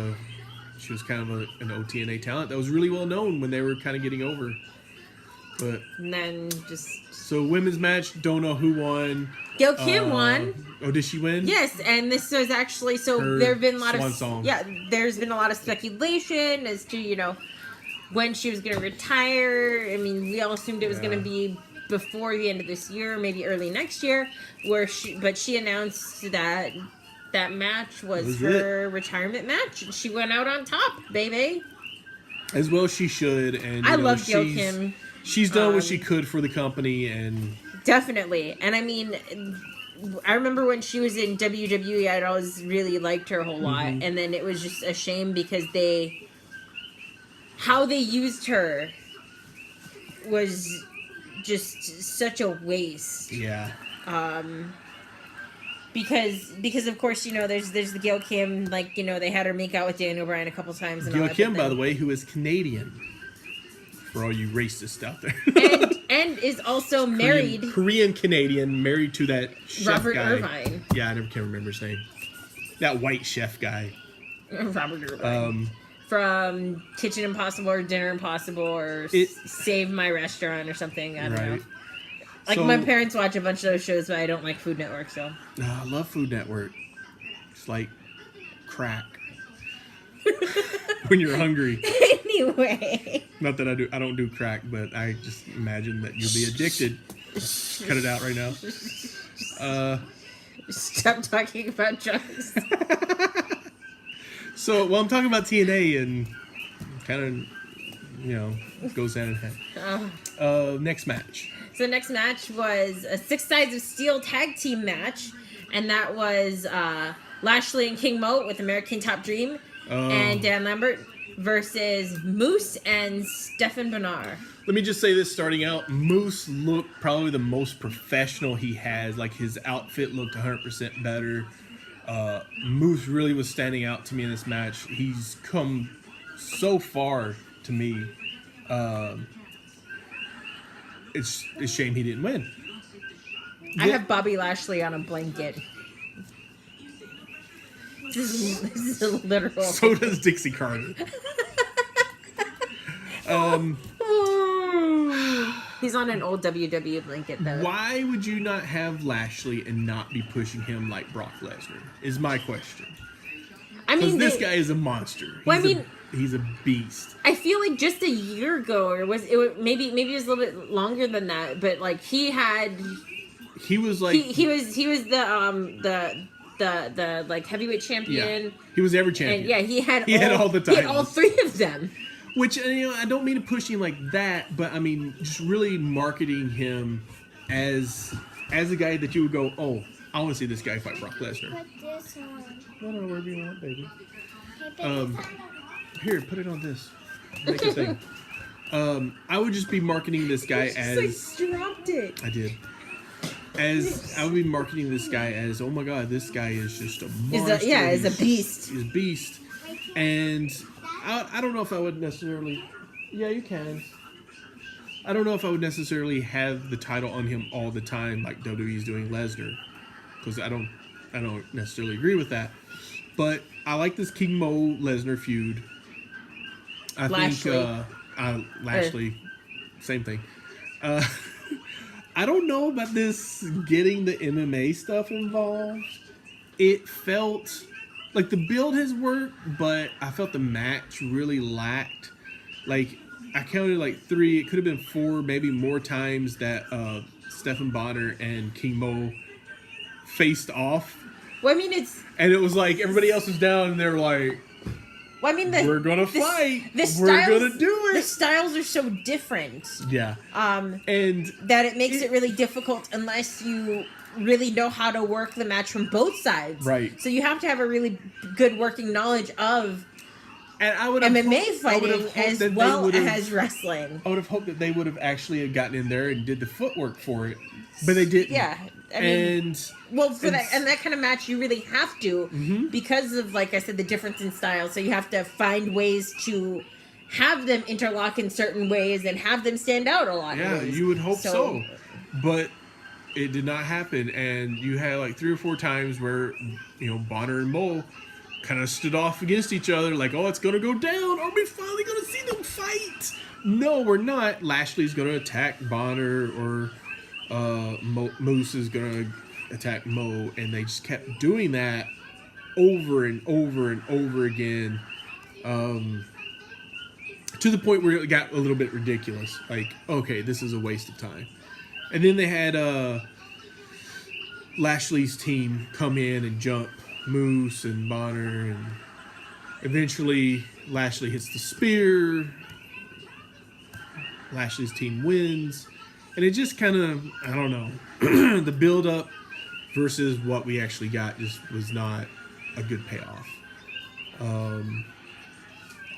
kind of an OTNA talent that was really well known when they were kind of getting over. But and then so women's match, don't know who won. Gail Kim won. Oh, did she win? Yes, and this was actually Her there have been a lot swan of song. there's been a lot of speculation as to when she was going to retire. I mean, we all assumed it was going to be before the end of this year, maybe early next year. But she announced that match was her retirement match. She went out on top, baby. As well, she should. And I love Gail Kim. She's done what she could for the company, and definitely. And I mean, I remember when she was in WWE, I'd always really liked her a whole lot, and then it was just a shame because how they used her was just such a waste. Yeah. Because of course there's the Gail Kim, they had her make out with Daniel Bryan a couple times. And Gail Kim, by the way, who is Canadian. For all you racists out there. and is also married. Korean Canadian, married to that chef Robert guy. Irvine. Yeah, I never can remember his name. That white chef guy. Robert Irvine. From Kitchen Impossible or Dinner Impossible or Save My Restaurant or something. I don't know. My parents watch a bunch of those shows, but I don't like Food Network, so. I love Food Network. It's like crack. When you're hungry. Anyway. Not that I don't do crack, but I just imagine that you'll be addicted. Cut it out right now. Stop talking about drugs. So, I'm talking about TNA and kind of, goes hand in hand. Next match. So next match was a 6 Sides of Steel tag team match, and that was Lashley and King Mo with American Top Dream and Dan Lambert versus Moose and Stephan Bonnar. Let me just say this starting out. Moose looked probably the most professional he has. Like, his outfit looked 100% better. Moose really was standing out to me in this match. He's come so far to me. It's a shame he didn't win. I have Bobby Lashley on a blanket. This is a literal. So does Dixie Carter. He's on an old WWE blanket, though. Why would you not have Lashley and not be pushing him like Brock Lesnar? Is my question. I mean, this guy is a monster. He's a beast. I feel like just a year ago, or maybe it was a little bit longer than that, but like he was the like heavyweight champion. Yeah. He was every champion. And he had all the titles. He had all 3 of them. Which, I don't mean to push him like that, but I mean just really marketing him as a guy that you would go, oh, I want to see this guy fight Brock Lesnar. Put this on. No, wherever you want, baby. Okay, Here, put it on this. Make a thing. I would just be marketing this guy as. Like dropped it. I did. I would be marketing this guy as, oh my god, this guy is just a monster. He's a beast. He's a beast. And I don't know if I would necessarily. Yeah, you can. I don't know if I would necessarily have the title on him all the time like WWE's doing Lesnar, because I don't necessarily agree with that. But I like this King Mo Lesnar feud. I think Lashley, same thing. I don't know about this getting the MMA stuff involved. It felt like the build has worked, but I felt the match really lacked. Like, I counted like 3, it could have been 4, maybe more times that Stephan Bonnar and King Mo faced off. Well, I mean, and it was like everybody else was down, and they're like, well, I mean, we're gonna fight. We're gonna do it. The styles are so different. Yeah. And that it makes it really difficult unless you really know how to work the match from both sides. Right. So you have to have a really good working knowledge of And I would have MMA fighting as well as as wrestling. I would have hoped that they would have actually gotten in there and did the footwork for it, but they didn't. Yeah, I mean, for that kind of match, you really have to because of, like I said, the difference in style. So you have to find ways to have them interlock in certain ways and have them stand out a lot. Yeah, you would hope so, but it did not happen. And you had like 3 or 4 times where Bonner and Mo kind of stood off against each other, like, oh, it's gonna go down. Are we finally gonna see them fight? No, we're not. Lashley's gonna attack Bonner, or Moose is gonna attack Mo, and they just kept doing that over and over and over again, to the point where it got a little bit ridiculous. Like, okay, this is a waste of time. And then they had Lashley's team come in and jump Moose and Bonner, and eventually Lashley hits the spear. Lashley's team wins, and it just kind of, I don't know, the build up versus what we actually got just was not a good payoff.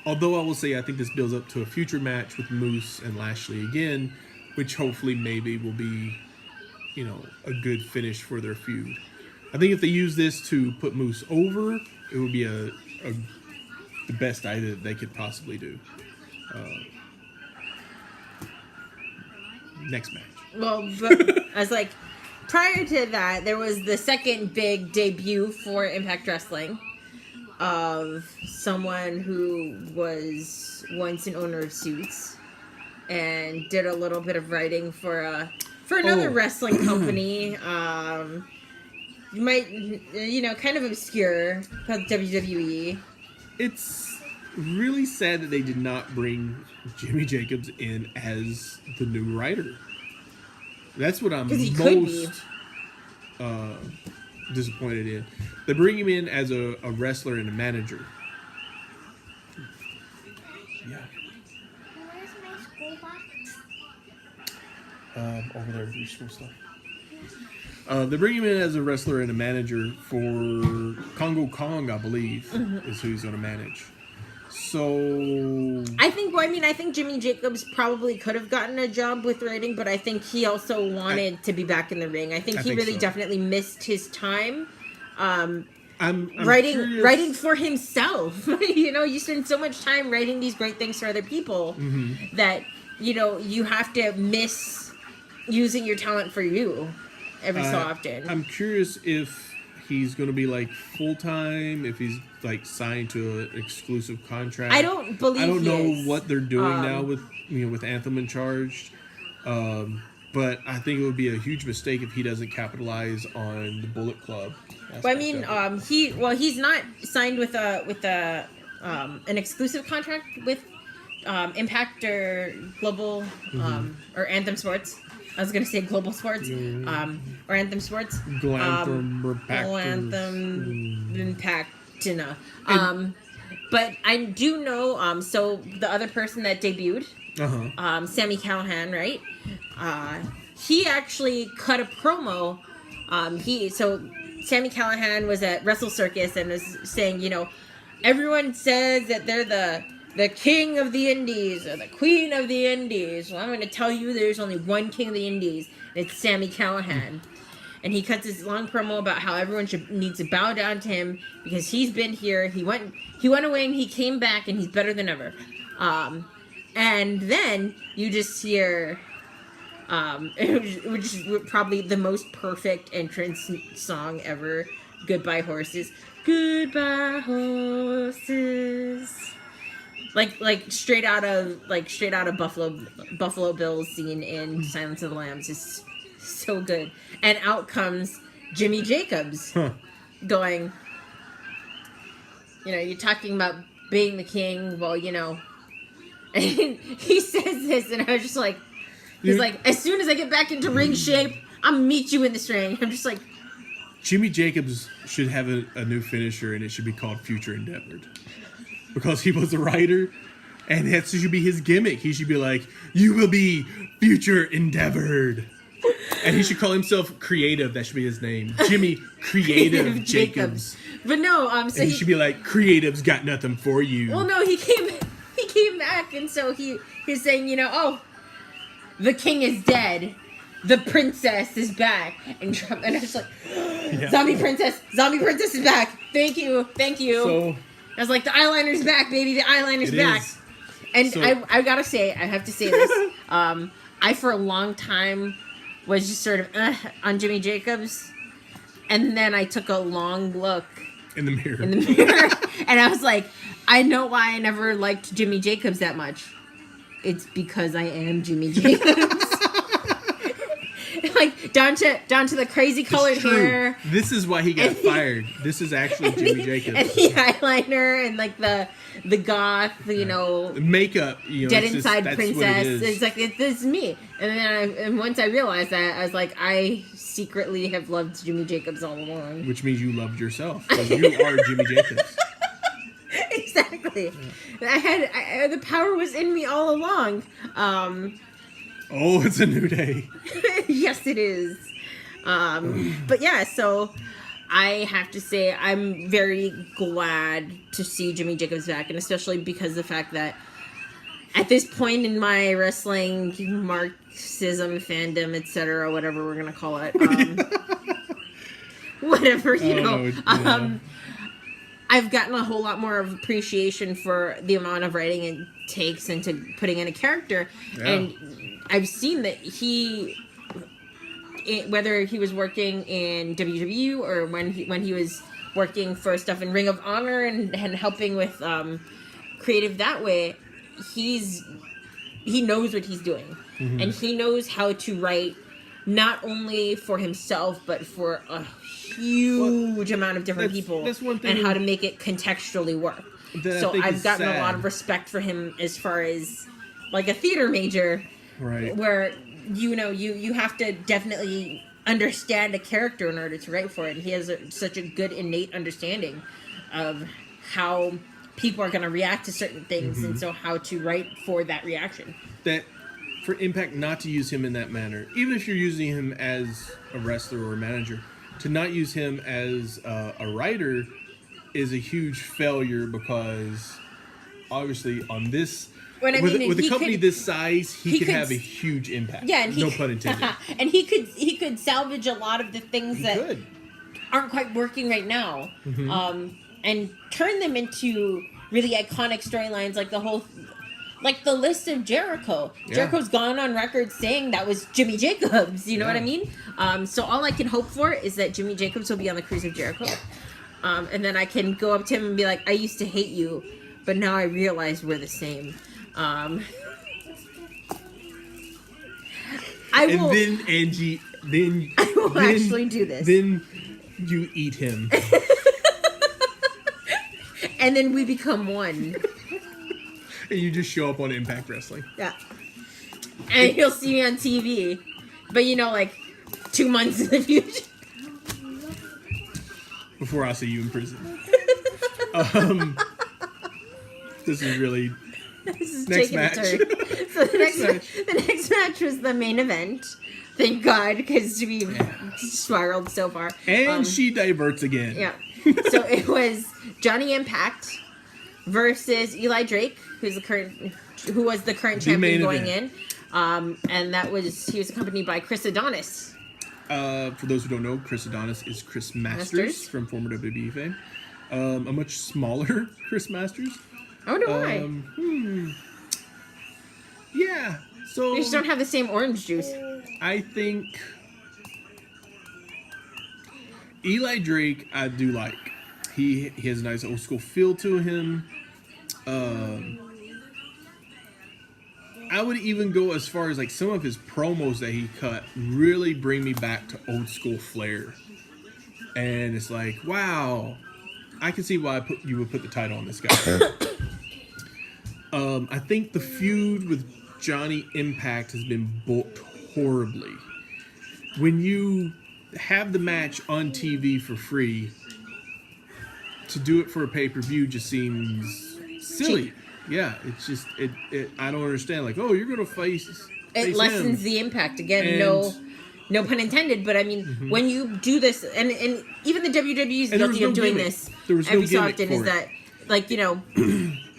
Although I will say I think this builds up to a future match with Moose and Lashley again, which hopefully maybe will be, a good finish for their feud. I think if they use this to put Moose over, it would be the best idea that they could possibly do. Next match. Well, but I was like, prior to that, there was the second big debut for Impact Wrestling of someone who was once an owner of Suits and did a little bit of writing for another wrestling company. You might, kind of obscure, called WWE. It's really sad that they did not bring Jimmy Jacobs in as the new writer. That's what I'm most disappointed in. They bring him in as a wrestler and a manager. Yeah. Where's my school box? Over there with your school stuff. They bring him in as a wrestler and a manager for Congo Kong, I believe, is who he's going to manage. So I think Jimmy Jacobs probably could have gotten a job with writing, but I think he also wanted to be back in the ring. I think he really definitely missed his time. I'm writing for himself. You spend so much time writing these great things for other people that you have to miss using your talent for you every so often. I'm curious if he's going to be like full time, if he's like signed to an exclusive contract. I don't know what they're doing now with with Anthem in charge. But I think it would be a huge mistake if he doesn't capitalize on the Bullet Club. But he's not signed with an exclusive contract with Impact or Global or Anthem Sports. I was gonna say Global Sports, or Anthem Sports. Anthem Impactina. But I do know. So the other person that debuted, Sami Callihan, right? He actually cut a promo. Sami Callihan was at Wrestle Circus and was saying, everyone says that they're the king of the indies or the queen of the indies. Well, I'm going to tell you there's only one king of the indies, and it's Sami Callihan. And he cuts this long promo about how everyone needs to bow down to him because he's been here. He went away and he came back and he's better than ever. And then you just hear, which is probably the most perfect entrance song ever. Goodbye Horses. Goodbye Horses. Like straight out of Buffalo Bill's scene in Silence of the Lambs. Is so good. And out comes Jimmy Jacobs going, you're talking about being the king. Well, and he says this, and I was just like, he's like, as soon as I get back into ring shape, I'll meet you in this ring. I'm just like, Jimmy Jacobs should have a new finisher, and it should be called Future Endeavored. Because he was a writer, and that should be his gimmick. He should be like, you will be future endeavored. And he should call himself Creative. That should be his name. Jimmy Creative Jacobs. But no, so and he should be like, Creative's got nothing for you. Well, no, he came back, and so he's saying, oh, the king is dead. The princess is back. And I was like, Zombie princess is back. Thank you. So, I was like, the eyeliner's back, baby. The eyeliner's back. Is. And So, I gotta say, I have to say this. I, for a long time, was just sort of on Jimmy Jacobs. And then I took a long look in the mirror. And I was like, I know why I never liked Jimmy Jacobs that much. It's because I am Jimmy Jacobs. Like, down to the crazy colored hair. This is why he got fired. This is actually Jimmy Jacobs. And the eyeliner and like the goth, the makeup, dead inside princess. It's like this is me. And then once I realized that, I was like, I secretly have loved Jimmy Jacobs all along. Which means you loved yourself because you are Jimmy Jacobs. Exactly. Yeah. I the power was in me all along. Oh, it's a new day. Yes, it is. But yeah, so I have to say I'm very glad to see Jimmy Jacobs back, and especially because of the fact that at this point in my wrestling Marxism fandom, etc., whatever we're gonna call it, whatever I've gotten a whole lot more of appreciation for the amount of writing it takes into putting in a character, and I've seen that whether he was working in WWE or when he was working for stuff in Ring of Honor and helping with creative that way, he knows what he's doing, and he knows how to write not only for himself but for a huge amount of different people, and how to make it contextually work. So I've gotten a lot of respect for him as far as like a theater major. Right. Where you have to definitely understand a character in order to write for it. And he has such a good innate understanding of how people are going to react to certain things, and so how to write for that reaction. That for Impact not to use him in that manner, even if you're using him as a wrestler or a manager, to not use him as a writer is a huge failure, because obviously on this. With a company this size, he could have a huge impact. Yeah, and no pun intended. And he could salvage a lot of the things that aren't quite working right now, and turn them into really iconic storylines, like the list of Jericho. Yeah. Jericho's gone on record saying that was Jimmy Jacobs. You know what I mean? So all I can hope for is that Jimmy Jacobs will be on the Cruise of Jericho, and then I can go up to him and be like, "I used to hate you, but now I realize we're the same." I will. And then Angie, I will actually do this. Then you eat him, and then we become one. And you just show up on Impact Wrestling. Yeah, and he'll see me on TV, but like 2 months in the future. Before I see you in prison. This is really. This is next match. So the next match was the main event. Thank God, because we've spiraled so far. And she diverts again. Yeah. So it was Johnny Impact versus Eli Drake, who was the current champion going in. And he was accompanied by Chris Adonis. For those who don't know, Chris Adonis is Chris Masters from former WWE fame. A much smaller Chris Masters. I wonder why. Yeah. So they just don't have the same orange juice. I think Eli Drake, I do like. He has a nice old school feel to him. I would even go as far as like some of his promos that he cut really bring me back to old school flair. And it's like, wow, I can see why you would put the title on this guy. I think the feud with Johnny Impact has been booked horribly. When you have the match on TV for free, to do it for a pay-per-view just seems silly. Cheap. Yeah, it's just I don't understand. Like, oh, you're gonna face it lessens him. the impact again. No, No pun intended, but I mean, when you do this, and even the WWE is guilty of doing this every so often, is that, like, you know,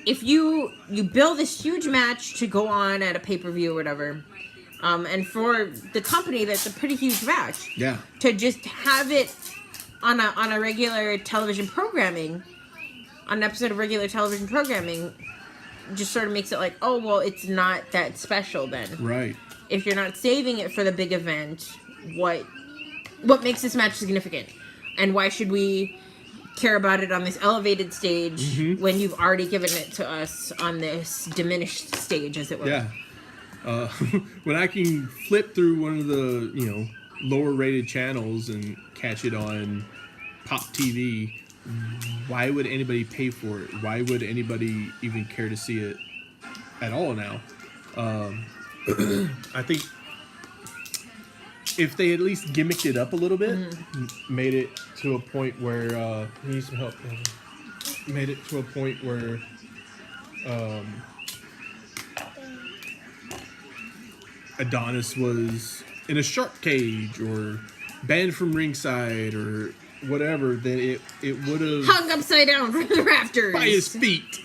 if you build this huge match to go on at a pay-per-view or whatever, and for the company, that's a pretty huge match. Yeah. To just have it on a regular television programming, on an episode of regular television programming, just sort of makes it like, oh, well, it's not that special then. Right. If you're not saving it for the big event, what makes this match significant? And why should we care about it on this elevated stage when you've already given it to us on this diminished stage, as it were? Yeah. When I can flip through one of the, you know, lower rated channels and catch it on Pop TV, why would anybody pay for it? Why would anybody even care to see it at all now? I think if they at least gimmicked it up a little bit, made it to a point where need some help. Made it to a point where Adonis was in a shark cage or banned from ringside or whatever, then it would have hung upside down from the rafters by his feet.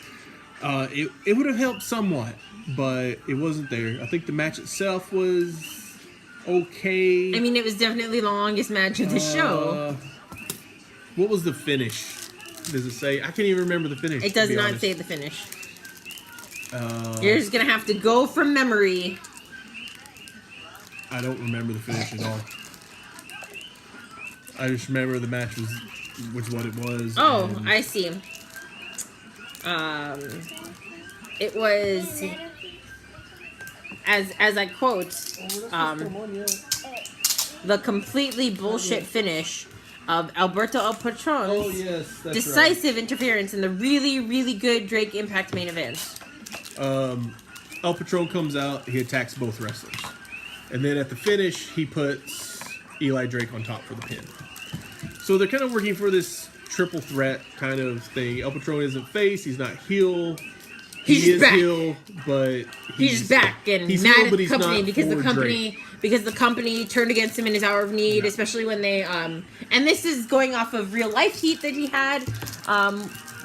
It would have helped somewhat, but it wasn't there. I think the match itself was okay. I mean, it was definitely the longest match of the show. What was the finish? Does it say? I can't even remember the finish. It does not say the finish. You're just gonna have to go from memory. I don't remember the finish at all. I just remember the match was what it was. Oh, I see. It was, as I quote, the completely bullshit finish of Alberto El Patron's decisive interference in the really, really good Drake Impact main event. El Patron comes out, he attacks both wrestlers. And then at the finish, he puts Eli Drake on top for the pin. So they're kind of working for this triple threat kind of thing. El Patron isn't face, he's not heel. He is back. Heel, but he's back and he's mad heel, at the company because the company turned against him in his hour of need, especially when they and this is going off of real life heat that he had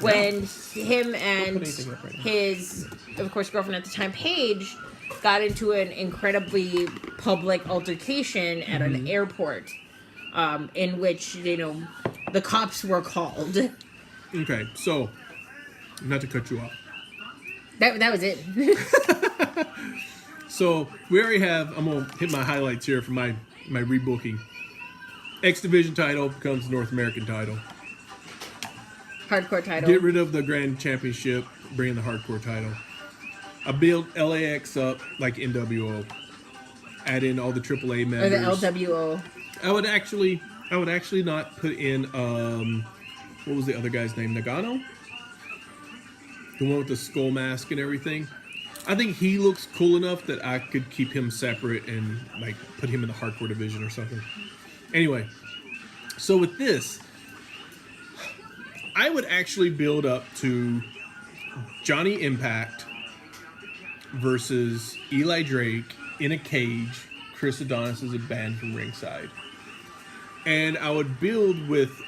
when him and his, of course, girlfriend at the time, Paige, got into an incredibly public altercation at an airport, in which, you know, the cops were called. Okay, so not to cut you off. That was it. So we already have. I'm gonna hit my highlights here for my rebooking. X Division title becomes North American title. Hardcore title. Get rid of the Grand Championship. Bring in the Hardcore title. I build LAX up like NWO. Add in all the AAA members. Or the LWO. I would actually not put in what was the other guy's name? Nagano? The one with the skull mask and everything. I think he looks cool enough that I could keep him separate and like put him in the Hardcore division or something. Anyway, so with this, I would actually build up to Johnny Impact versus Eli Drake in a cage. Chris Adonis is banned from ringside. And I would build with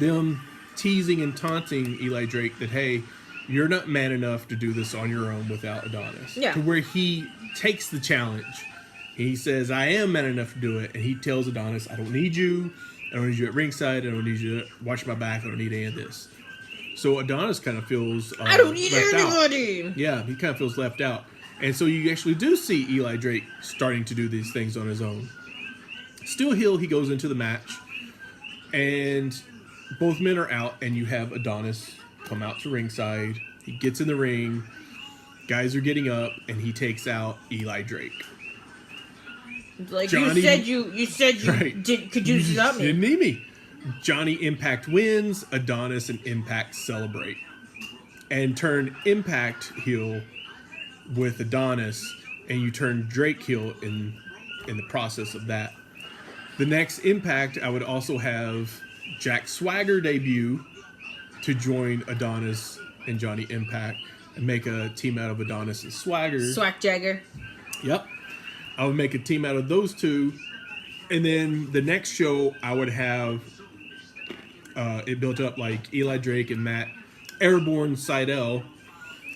them teasing and taunting Eli Drake that, hey, you're not man enough to do this on your own without Adonis. Yeah. To where he takes the challenge. He says, I am man enough to do it. And he tells Adonis, I don't need you. I don't need you at ringside. I don't need you to watch my back. I don't need any of this. So Adonis kind of feels I don't need anybody. Yeah, he kind of feels left out. And so you actually do see Eli Drake starting to do these things on his own. Still heel, he goes into the match. And both men are out, and you have Adonis come out to ringside. He gets in the ring. Guys are getting up, and he takes out Eli Drake. Like Johnny, you said you right. could use it without me. Didn't need me. Johnny Impact wins. Adonis and Impact celebrate. And turn Impact heel with Adonis, and you turn Drake heel in the process of that. The next Impact, I would also have Jack Swagger debut to join Adonis and Johnny Impact and make a team out of Adonis and Swagger. Swag Jagger. Yep. I would make a team out of those two. And then the next show, I would have it built up like Eli Drake and Matt Airborne Seidel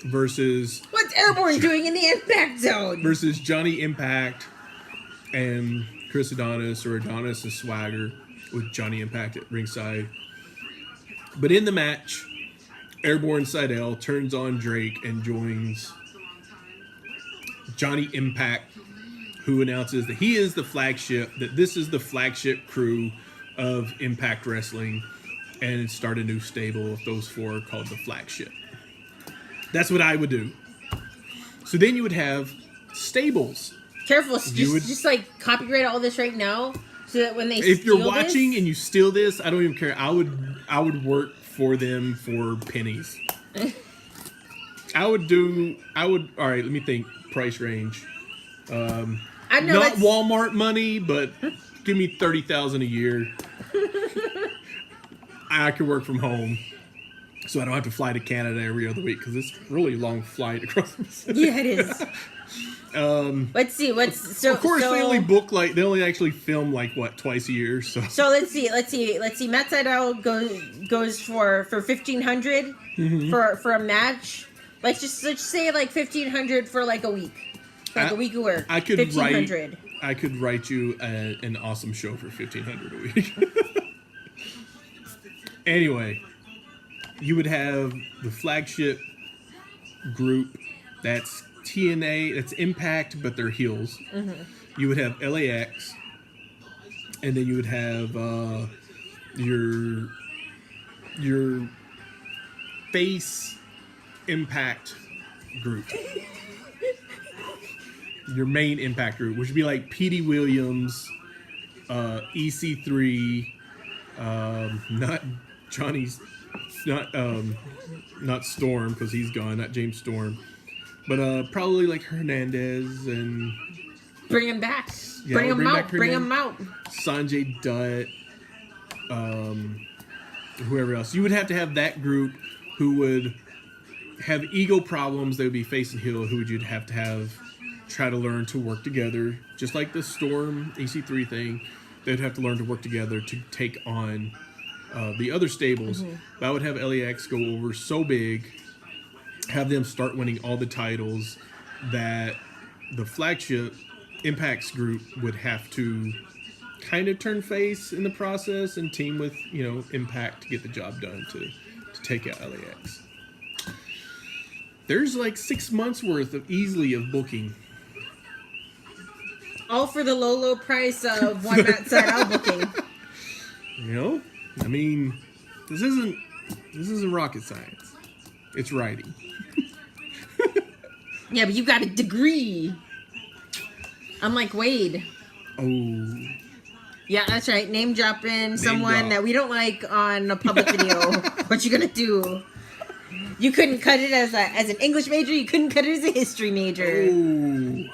versus... What's Airborne doing in the Impact Zone? Versus Johnny Impact and Chris Adonis, or Adonis and Swagger, with Johnny Impact at ringside. But in the match, Airborne Seidel turns on Drake and joins Johnny Impact, who announces that he is the flagship, that this is the flagship crew of Impact Wrestling, and start a new stable of those four called the Flagship. That's what I would do. So then you would have stables. Careful, just like copyright all this right now, so that when they if you're steal watching this, and you steal this, I don't even care. I would work for them for pennies. All right, let me think. Price range. I know not Walmart money, but give me $30,000 a year. I can work from home, so I don't have to fly to Canada every other week, because it's a really long flight across the Pacific. Yeah, it is. Let's see. Of course, they only actually film like what, twice a year. So let's see. Matt Seidel goes for $1,500 for a match. Let's say like $1,500 for like a week. Like a week of work. I could $1,500. write you an awesome show for $1,500 a week. Anyway, you would have the flagship group. That's TNA. That's Impact, but they're heels. Mm-hmm. You would have LAX, and then you would have your face Impact group. Your main Impact group, which would be like Petey Williams, EC3, not Johnny's, not Storm, because he's gone, not James Storm, but probably like Hernandez and bring him back. Yeah, bring him out. Sanjay Dutt, whoever else. You would have to have that group who would have ego problems. They would be face and heel. Who would you'd have to try to learn to work together, just like the Storm EC3 thing. They'd have to learn to work together to take on the other stables. Mm-hmm. I would have LAX go over so big, have them start winning all the titles, that the flagship Impact's group would have to kind of turn face in the process and team with, Impact to get the job done to take out LAX. There's like 6 months worth of booking. All for the low price of one Matt Seidel booking. I mean, this isn't rocket science. It's writing. Yeah, but you got a degree. Unlike Wade. Oh. Yeah, that's right. Name dropping someone that we don't like on a public video. What you gonna do? You couldn't cut it as an English major. You couldn't cut it as a history major. Oh.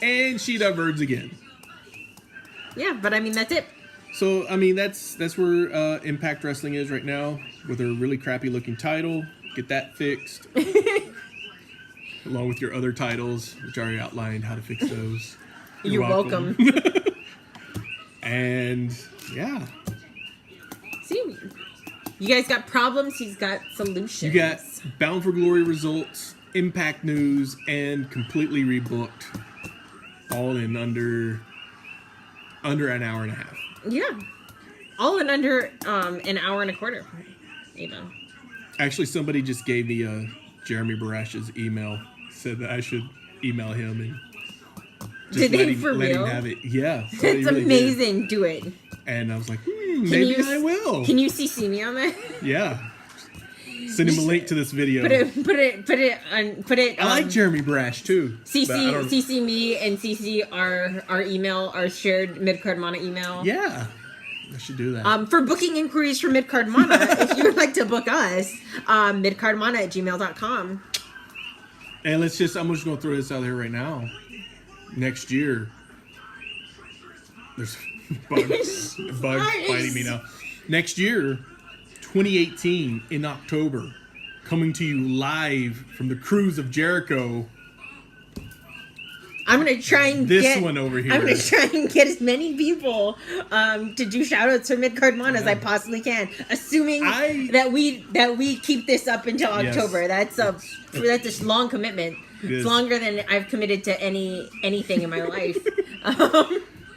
And she diverges again. Yeah, but I mean, that's it. So, I mean, that's where Impact Wrestling is right now, with a really crappy looking title. Get that fixed. Along with your other titles, which I already outlined how to fix those. You're welcome. And, yeah. See, you guys got problems, he's got solutions. You got Bound for Glory results, Impact news, and completely rebooked. All in under an hour and a half. Yeah. All in under an hour and a quarter. Even. Actually, somebody just gave me Jeremy Barash's email. Said that I should email him and just let him have it. Yeah. It's really amazing. Do it. And I was like, maybe I will. Can you CC me on that? Yeah. Send him a link to this video. Put it. I like Jeremy Barash too. CC me and CC our email, our shared Midcard Mana email. Yeah, I should do that. For booking inquiries for Midcard Mana, if you would like to book us, midcardmana@gmail.com. And I'm just gonna throw this out here right now. Next year, there's bugs biting me now. Next year, 2018 in October, coming to you live from the Cruise of Jericho. I'm gonna try and This one over here. I'm gonna try and get as many people to do shoutouts for mid-card mana as I possibly can, assuming that we keep this up until October. That's a long commitment. It's longer than I've committed to anything in my life.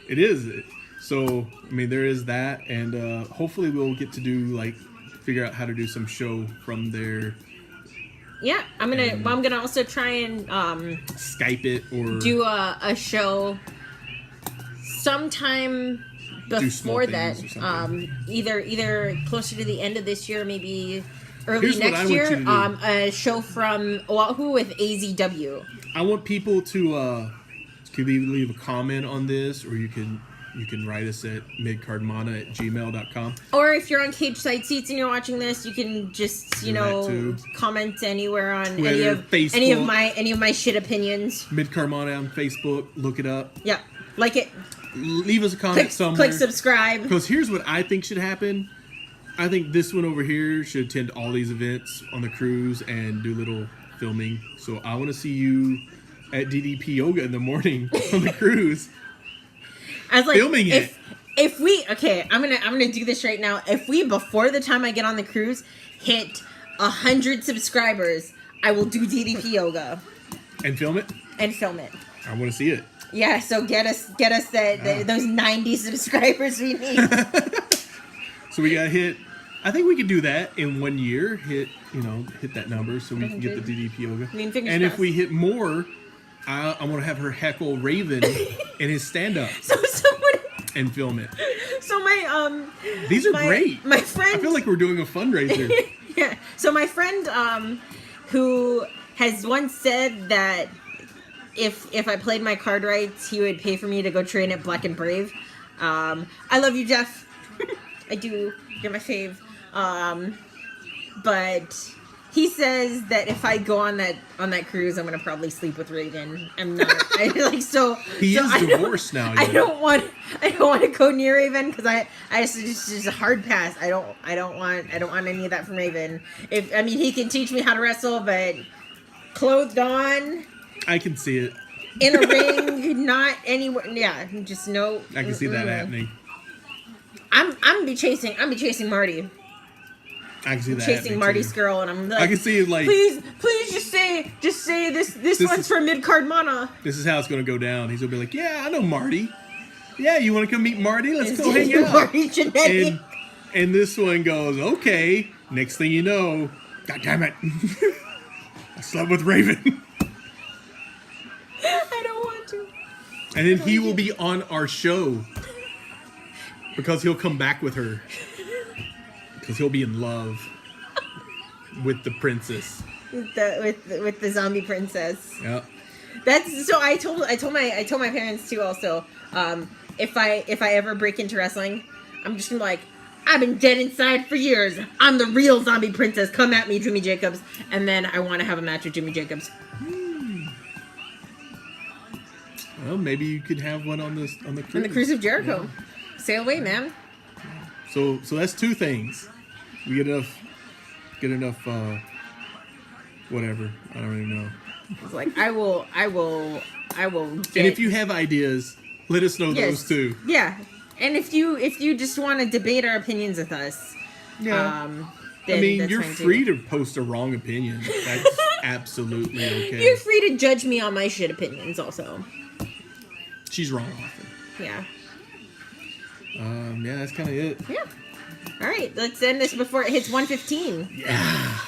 It is. So I mean, there is that, and hopefully we'll get to figure out how to do some show from there. Yeah, I'm gonna also try and Skype it or do a show sometime before that. Either closer to the end of this year, maybe early next year. A show from Oahu with AZW. I want people to leave a comment on this, or you can write us at midcardmana@gmail.com. Or if you're on Cage Side Seats and you're watching this, you can just comment anywhere on Twitter, any of my shit opinions. Midcardmana on Facebook, look it up. Yeah, like it. Leave us a comment somewhere. Click subscribe. Because here's what I think should happen. I think this one over here should attend all these events on the cruise and do little filming. So I want to see you at DDP Yoga in the morning on the cruise. I was like, filming it. If we I'm gonna do this right now. If we, before the time I get on the cruise, hit 100 subscribers, I will do DDP Yoga and film it. I want to see it. Yeah, so get us those 90 subscribers we need. So we gotta hit. I think we could do that in 1 year. Hit that number so we can get the DDP Yoga. And if we hit more, I'm gonna have her heckle Raven in his stand-up. And film it. So these are great. My friend, I feel like we're doing a fundraiser. Yeah. So my friend who has once said that if I played my card rights, he would pay for me to go train at Black and Brave. I love you, Jeff. I do. You're my fave. But he says that if I go on that cruise, I'm gonna probably sleep with Raven. I'm not. He is divorced now. I don't want to go near Raven because it's just a hard pass. I don't want any of that from Raven. He can teach me how to wrestle, but clothed on. I can see it. In a ring, not anywhere. Yeah, just no. I can see that happening. I'm be chasing Marty. I can see that chasing Marty's girl, and I'm like, I can see it please just say this one's for mid-card mana. This is how it's gonna go down. He's gonna be like, yeah, I know Marty. Yeah, you want to come meet Marty? Let's go hang out. Marty Jannetty. And this one goes, okay. Next thing you know, God damn it, I slept with Raven. I don't want to. And then he will be on our show because he'll come back with her. Because he'll be in love with the princess, with the zombie princess. Yeah. That's so. I told my parents too. Also, if I ever break into wrestling, I'm just gonna be like, I've been dead inside for years. I'm the real zombie princess. Come at me, Jimmy Jacobs. And then I want to have a match with Jimmy Jacobs. Well, maybe you could have one on the cruise. On the Cruise of Jericho. Yeah. Sail away, man. So that's two things. We get enough. Whatever. I don't even know. It's like I will. And if you have ideas, let us know those too. Yeah. And if you just want to debate our opinions with us, then you're free to post a wrong opinion. That's absolutely okay. You're free to judge me on my shit opinions also. She's wrong often. Yeah. Yeah, that's kind of it. Yeah. All right, let's end this before it hits 1:15. Yeah.